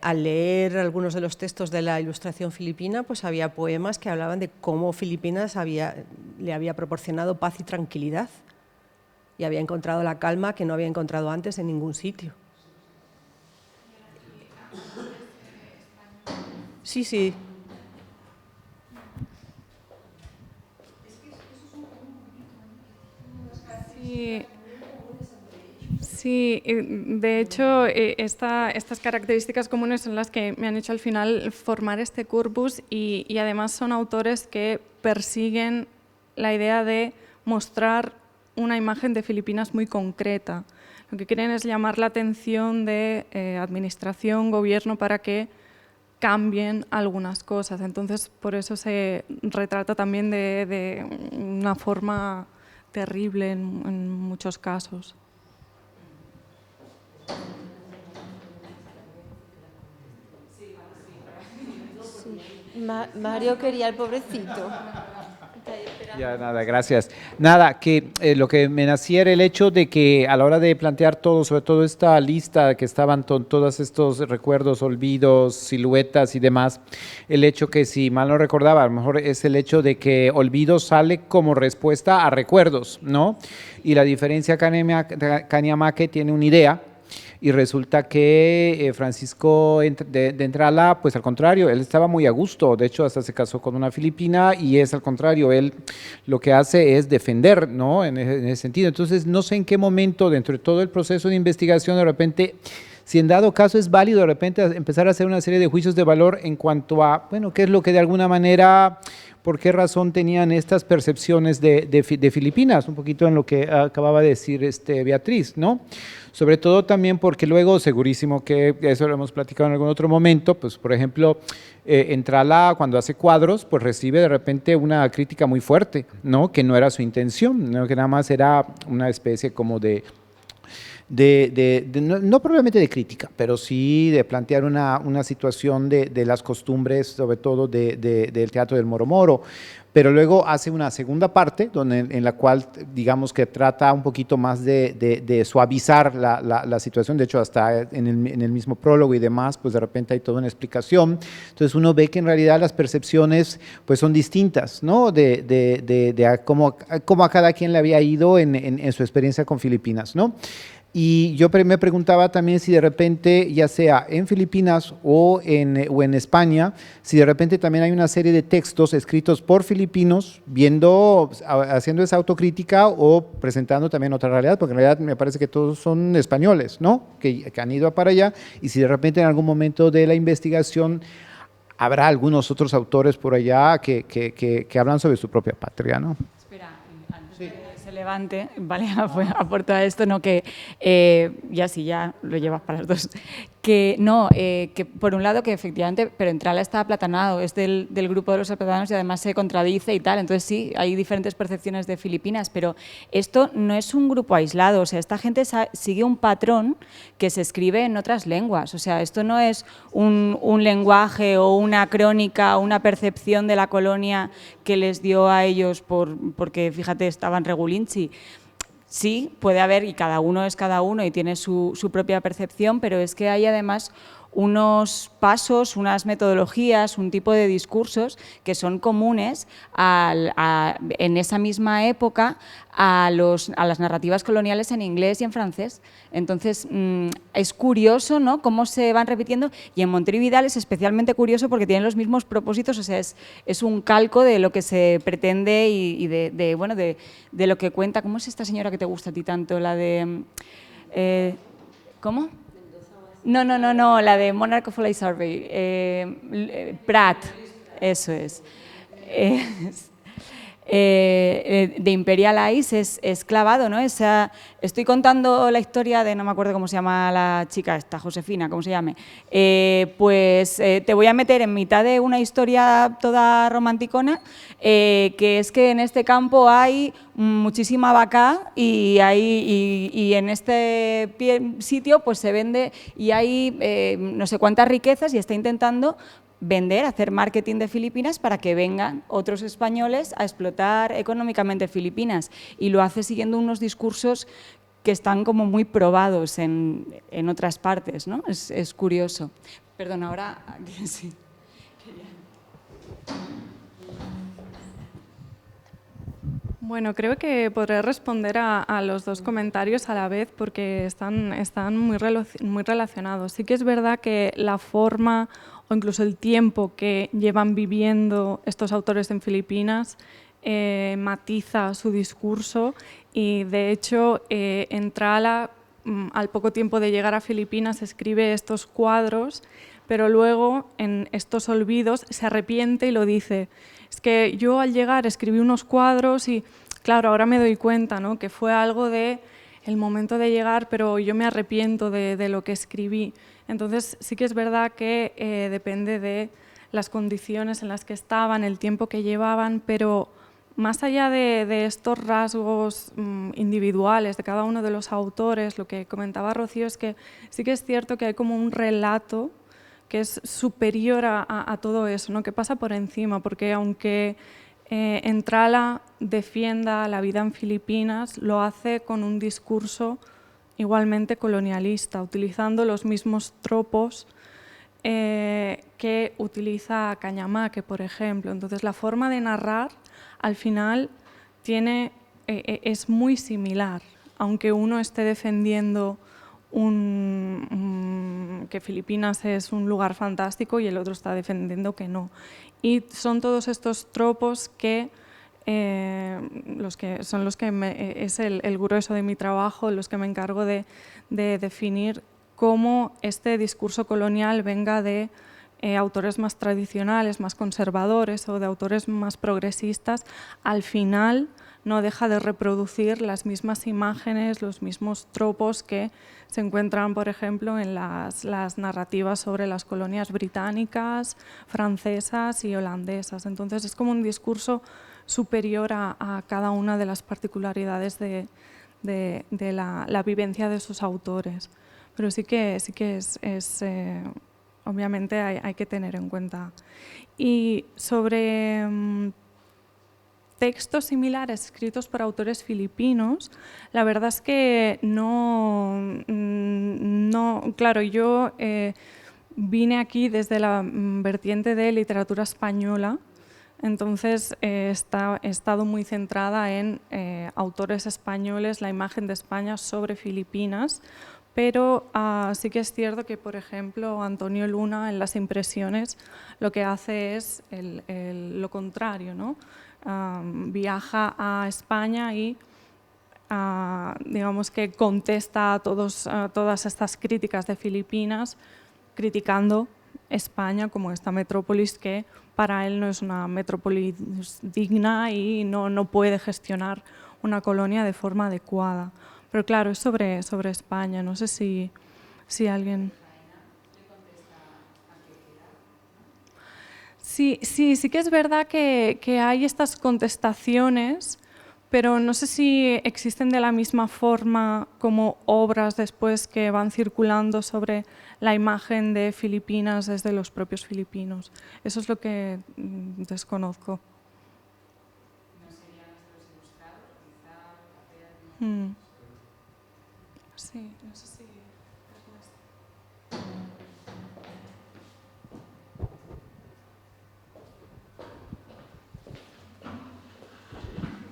al leer algunos de los textos de la ilustración filipina, pues había poemas que hablaban de cómo Filipinas le había proporcionado paz y tranquilidad y había encontrado la calma que no había encontrado antes en ningún sitio. Sí, sí. Sí, de hecho, estas características comunes son las que me han hecho al final formar este corpus y además son autores que persiguen la idea de mostrar una imagen de Filipinas muy concreta. Lo que quieren es llamar la atención de administración, gobierno, para que cambien algunas cosas. Entonces, por eso se retrata también de una forma terrible en muchos casos. Sí. Mario quería el pobrecito. Está ahí esperando. Ya, nada, gracias. Nada, que lo que me nacía era el hecho de que a la hora de plantear todo, sobre todo esta lista que estaban todos estos recuerdos, olvidos, siluetas y demás, el hecho que, si mal no recordaba, a lo mejor es el hecho de que olvido sale como respuesta a recuerdos, ¿no? Y la diferencia, Cañamaque tiene una idea. Y resulta que Francisco de Entrala, pues al contrario, él estaba muy a gusto, de hecho hasta se casó con una filipina y es al contrario, él lo que hace es defender, ¿no? En ese sentido. Entonces no sé en qué momento dentro de todo el proceso de investigación de repente, si en dado caso es válido de repente empezar a hacer una serie de juicios de valor en cuanto a, bueno, qué es lo que de alguna manera, por qué razón tenían estas percepciones de Filipinas, un poquito en lo que acababa de decir Beatriz, ¿no? Sobre todo también porque luego, segurísimo que eso lo hemos platicado en algún otro momento, pues por ejemplo, Entrala cuando hace cuadros, pues recibe de repente una crítica muy fuerte, ¿no? Que no era su intención, ¿no? Que nada más era una especie como no probablemente de crítica, pero sí de plantear una situación de las costumbres, sobre todo del teatro del Moro Moro. Pero luego hace una segunda parte en la cual, digamos que trata un poquito más de suavizar la situación. De hecho, hasta en el mismo prólogo y demás, pues de repente hay toda una explicación. Entonces uno ve que en realidad las percepciones pues son distintas, ¿no? De cómo a cada quien le había ido en su experiencia con Filipinas, ¿no? Y yo me preguntaba también si de repente, ya sea en Filipinas o en España, si de repente también hay una serie de textos escritos por filipinos haciendo esa autocrítica o presentando también otra realidad, porque en realidad me parece que todos son españoles, ¿no? Que han ido para allá, y si de repente en algún momento de la investigación habrá algunos otros autores por allá que hablan sobre su propia patria, ¿no? Levante, vale, aporta esto, ¿no? Que ya lo llevas para los dos. Que no, que por un lado que efectivamente, pero Entrala está aplatanado, es del grupo de los aplatanos y además se contradice y tal, entonces sí, hay diferentes percepciones de Filipinas, pero esto no es un grupo aislado, o sea, esta gente sigue un patrón que se escribe en otras lenguas, o sea, esto no es un lenguaje o una crónica o una percepción de la colonia que les dio a ellos porque, fíjate, estaban regulinchi. Sí, puede haber, y cada uno es cada uno y tiene su propia percepción, pero es que hay además unos pasos, unas metodologías, un tipo de discursos que son comunes en esa misma época a las narrativas coloniales en inglés y en francés. Entonces, es curioso, ¿no?, cómo se van repitiendo, y en Montero y Vidal es especialmente curioso porque tienen los mismos propósitos, o sea, es un calco de lo que se pretende y de lo que cuenta. ¿Cómo es esta señora que te gusta a ti tanto? La de... ¿Cómo? No, la de Monarch of Light Survey, Pratt, eso es. De Imperial Ice es clavado, ¿no? Estoy contando la historia de, no me acuerdo cómo se llama la chica esta, Josefina, ¿cómo se llame? Te voy a meter en mitad de una historia toda romanticona, que es que en este campo hay muchísima vaca y en este sitio pues se vende y hay no sé cuántas riquezas, y está intentando vender, hacer marketing de Filipinas para que vengan otros españoles a explotar económicamente Filipinas, y lo hace siguiendo unos discursos que están como muy probados en otras partes, ¿no? Es curioso. Perdón, ahora sí. Bueno, creo que podré responder a los dos comentarios a la vez porque están muy relacionados. Sí que es verdad que la forma o incluso el tiempo que llevan viviendo estos autores en Filipinas matiza su discurso, y de hecho Entrala, al poco tiempo de llegar a Filipinas, escribe estos cuadros, pero luego en estos olvidos se arrepiente y lo dice. Es que yo al llegar escribí unos cuadros y, claro, ahora me doy cuenta, ¿no?, que fue algo de el momento de llegar, pero yo me arrepiento de lo que escribí. Entonces sí que es verdad que depende de las condiciones en las que estaban, el tiempo que llevaban, pero más allá de estos rasgos individuales de cada uno de los autores, lo que comentaba Rocío es que sí que es cierto que hay como un relato que es superior a todo eso, ¿no?, que pasa por encima, porque aunque Entrala defienda la vida en Filipinas, lo hace con un discurso igualmente colonialista, utilizando los mismos tropos que utiliza Cañamaque, por ejemplo. Entonces, la forma de narrar, al final, es muy similar, aunque uno esté defendiendo que Filipinas es un lugar fantástico y el otro está defendiendo que no. Y son todos estos tropos que es el grueso de mi trabajo, los que me encargo de definir cómo este discurso colonial venga de autores más tradicionales, más conservadores o de autores más progresistas, al final no deja de reproducir las mismas imágenes, los mismos tropos que se encuentran, por ejemplo, en las narrativas sobre las colonias británicas, francesas y holandesas. Entonces, es como un discurso superior a cada una de las particularidades de la vivencia de sus autores. Pero sí que es obviamente hay que tener en cuenta. Y sobre textos similares escritos por autores filipinos, la verdad es que no claro, yo vine aquí desde la vertiente de literatura española, entonces he estado muy centrada en autores españoles, la imagen de España sobre Filipinas, pero sí que es cierto que, por ejemplo, Antonio Luna en las impresiones lo que hace es lo contrario, ¿no? Viaja a España y digamos que contesta a todas estas críticas de Filipinas, criticando España como esta metrópolis que para él no es una metrópolis digna y no puede gestionar una colonia de forma adecuada. Pero claro, es sobre España, no sé si alguien... Sí que es verdad que hay estas contestaciones, pero no sé si existen de la misma forma como obras después que van circulando sobre la imagen de Filipinas desde los propios filipinos. Eso es lo que desconozco. ¿No serían estos ilustrados, quizá? Sí, no sé si...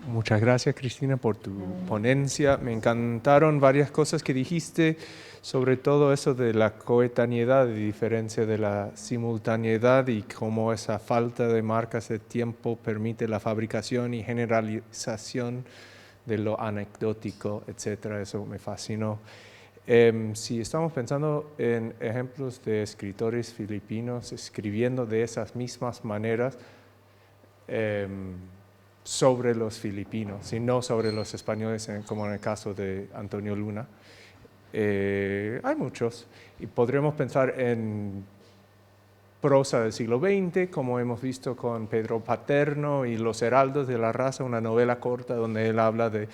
Muchas gracias, Cristina, por tu ponencia. Me encantaron varias cosas que dijiste, sobre todo eso de la coetaneidad, de diferencia de la simultaneidad y cómo esa falta de marcas de tiempo permite la fabricación y generalización de lo anecdótico, etcétera. Eso me fascinó. Si estamos pensando en ejemplos de escritores filipinos escribiendo de esas mismas maneras, sobre los filipinos y no sobre los españoles, como en el caso de Antonio Luna. Hay muchos, y podríamos pensar en prosa del siglo XX, como hemos visto con Pedro Paterno y Los Heraldos de la Raza, una novela corta donde él habla de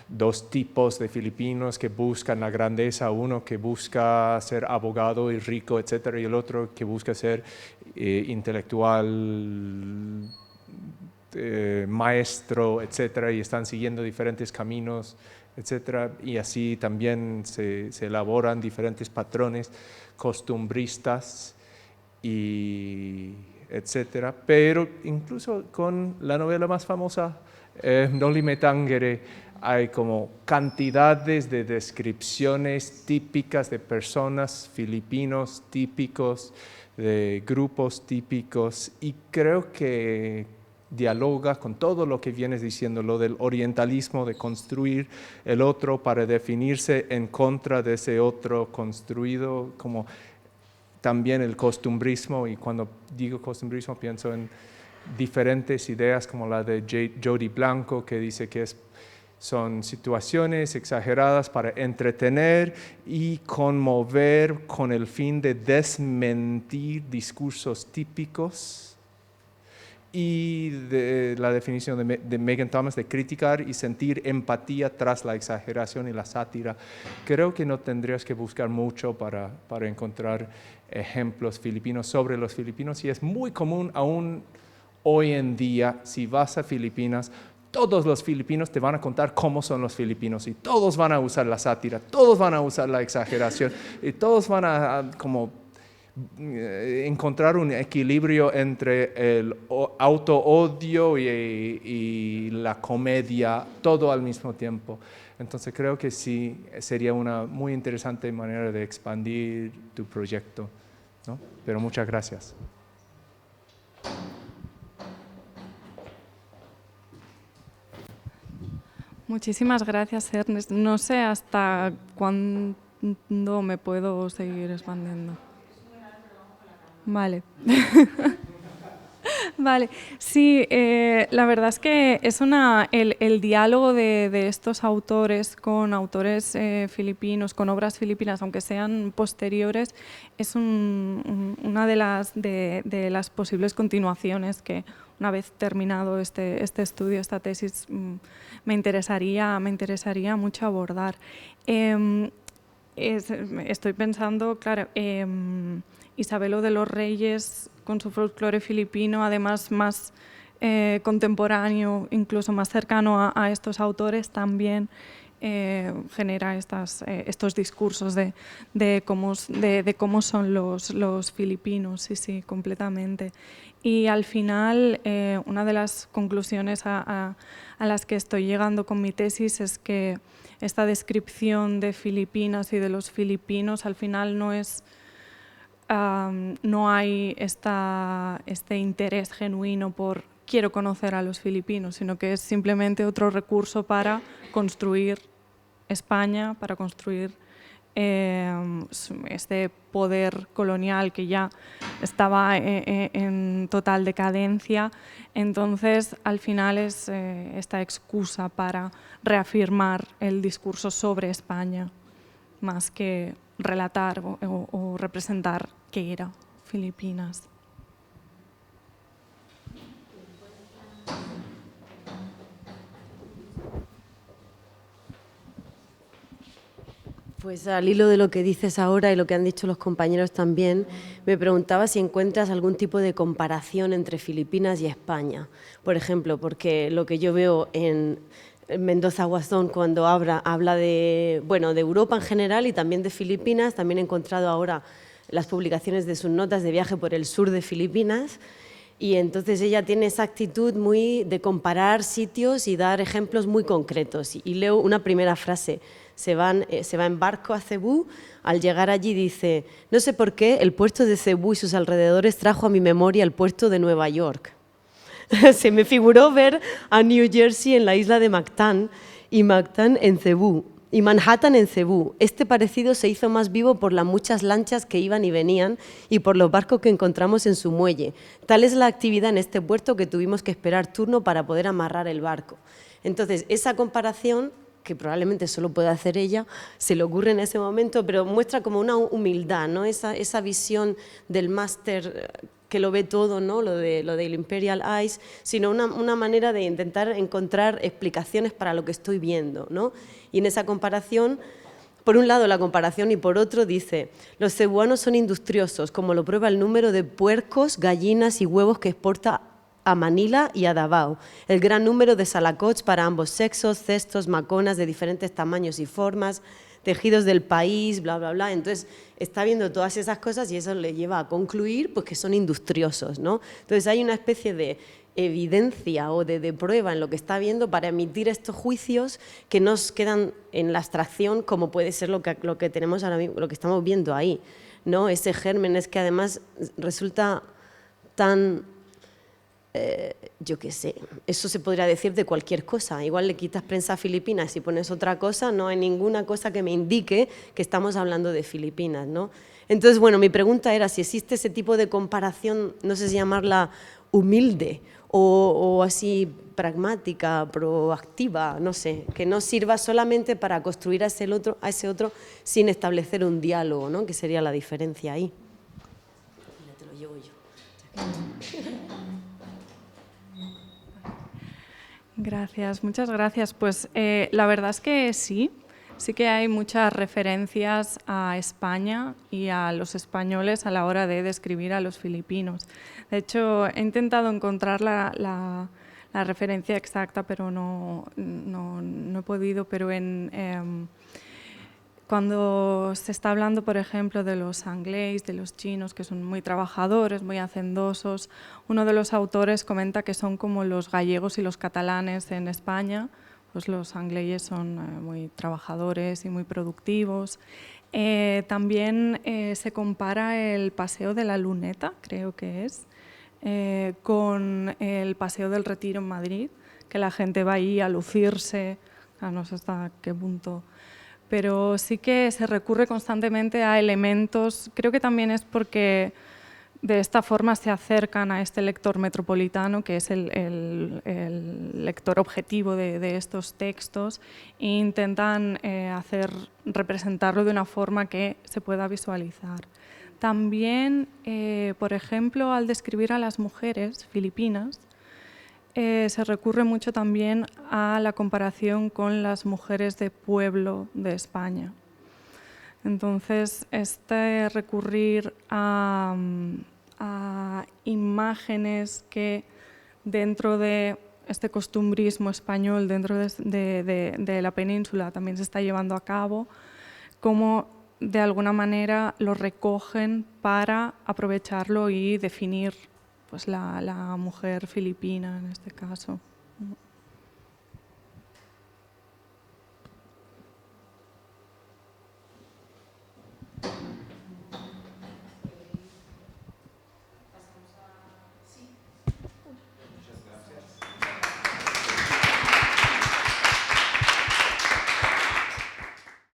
dos tipos de filipinos que buscan la grandeza, uno que busca ser abogado y rico, etcétera, y el otro que busca ser intelectual, maestro, etcétera, y están siguiendo diferentes caminos, etcétera, y así también se elaboran diferentes patrones costumbristas y etcétera. Pero incluso con la novela más famosa, Noli Me Tangere, hay como cantidades de descripciones típicas de personas filipinos típicos, de grupos típicos, y creo que dialoga con todo lo que vienes diciendo, lo del orientalismo, de construir el otro para definirse en contra de ese otro construido, como también el costumbrismo, y cuando digo costumbrismo pienso en diferentes ideas como la de Jody Blanco, que dice que son situaciones exageradas para entretener y conmover con el fin de desmentir discursos típicos. Y de la definición de Megan Thomas de criticar y sentir empatía tras la exageración y la sátira. Creo que no tendrías que buscar mucho para encontrar ejemplos filipinos sobre los filipinos, y es muy común aún Hoy en día, si vas a Filipinas, todos los filipinos te van a contar cómo son los filipinos y todos van a usar la sátira, todos van a usar la exageración y todos van a como encontrar un equilibrio entre el auto-odio y la comedia, todo al mismo tiempo. Entonces creo que sí, sería una muy interesante manera de expandir tu proyecto, ¿no? Pero muchas gracias. Muchísimas gracias, Ernest. No sé hasta cuándo me puedo seguir expandiendo. Vale. Vale, sí, la verdad es que es el diálogo de estos autores con autores filipinos, con obras filipinas, aunque sean posteriores, es una de las posibles continuaciones que, una vez terminado este estudio, esta tesis, me interesaría mucho abordar. Estoy pensando, claro, Isabelo de los Reyes, con su folclore filipino, además más contemporáneo, incluso más cercano a estos autores, también genera estos discursos de cómo son los filipinos, sí, completamente. Y al final, una de las conclusiones a las que estoy llegando con mi tesis es que esta descripción de Filipinas y de los filipinos al final no hay este interés genuino por quiero conocer a los filipinos, sino que es simplemente otro recurso para construir España, para construir este poder colonial que ya estaba en total decadencia. Entonces, al final es esta excusa para reafirmar el discurso sobre España, más que relatar o representar qué era Filipinas. Pues al hilo de lo que dices ahora y lo que han dicho los compañeros también, me preguntaba si encuentras algún tipo de comparación entre Filipinas y España. Por ejemplo, porque lo que yo veo en Mendoza Guazón cuando habla de Europa en general y también de Filipinas, también he encontrado ahora las publicaciones de sus notas de viaje por el sur de Filipinas, y entonces ella tiene esa actitud muy de comparar sitios y dar ejemplos muy concretos. Y leo una primera frase. Se va en barco a Cebú, al llegar allí dice: no sé por qué el puerto de Cebú y sus alrededores trajo a mi memoria el puerto de Nueva York. Se me figuró ver a New Jersey en la isla de Mactan y Mactan en Cebú y Manhattan en Cebú. Este parecido se hizo más vivo por las muchas lanchas que iban y venían y por los barcos que encontramos en su muelle. Tal es la actividad en este puerto que tuvimos que esperar turno para poder amarrar el barco. Entonces, esa comparación, que probablemente solo puede hacer ella, se le ocurre en ese momento, pero muestra como una humildad, ¿no? Esa visión del máster que lo ve todo, ¿no? lo del Imperial Eyes, sino una manera de intentar encontrar explicaciones para lo que estoy viendo, ¿no? Y en esa comparación, por un lado la comparación y por otro dice: los cebuanos son industriosos, como lo prueba el número de puercos, gallinas y huevos que exporta a Manila y a Davao, el gran número de salacots para ambos sexos, cestos, maconas de diferentes tamaños y formas, tejidos del país, bla, bla, bla. Entonces, está viendo todas esas cosas y eso le lleva a concluir pues, que son industriosos, ¿no? Entonces, hay una especie de evidencia o de prueba en lo que está viendo para emitir estos juicios que nos quedan en la abstracción, como puede ser lo que tenemos ahora mismo, lo que estamos viendo ahí, ¿no? Ese germen es que además resulta tan... yo qué sé, eso se podría decir de cualquier cosa. Igual le quitas prensa a Filipinas y pones otra cosa, no hay ninguna cosa que me indique que estamos hablando de Filipinas, ¿no? Entonces, bueno, mi pregunta era si existe ese tipo de comparación, no sé si llamarla humilde o así pragmática, proactiva, no sé, que no sirva solamente para construir a ese otro sin establecer un diálogo, ¿no? Que sería la diferencia ahí. Mira, te lo llevo yo. Gracias, muchas gracias. Pues la verdad es que sí, sí que hay muchas referencias a España y a los españoles a la hora de describir a los filipinos. De hecho, he intentado encontrar la referencia exacta, pero no he podido, pero cuando se está hablando, por ejemplo, de los angleses, de los chinos, que son muy trabajadores, muy hacendosos, uno de los autores comenta que son como los gallegos y los catalanes en España. Pues los angleses son muy trabajadores y muy productivos. También se compara el Paseo de la Luneta, creo que es, con el Paseo del Retiro en Madrid, que la gente va ahí a lucirse, no sé hasta qué punto, pero sí que se recurre constantemente a elementos, creo que también es porque de esta forma se acercan a este lector metropolitano, que es el lector objetivo de estos textos, e intentan representarlo de una forma que se pueda visualizar. También, por ejemplo, al describir a las mujeres filipinas, se recurre mucho también a la comparación con las mujeres de pueblo de España. Entonces, recurrir a imágenes que dentro de este costumbrismo español, dentro de la península, también se está llevando a cabo, como de alguna manera lo recogen para aprovecharlo y definir pues, la mujer filipina en este caso.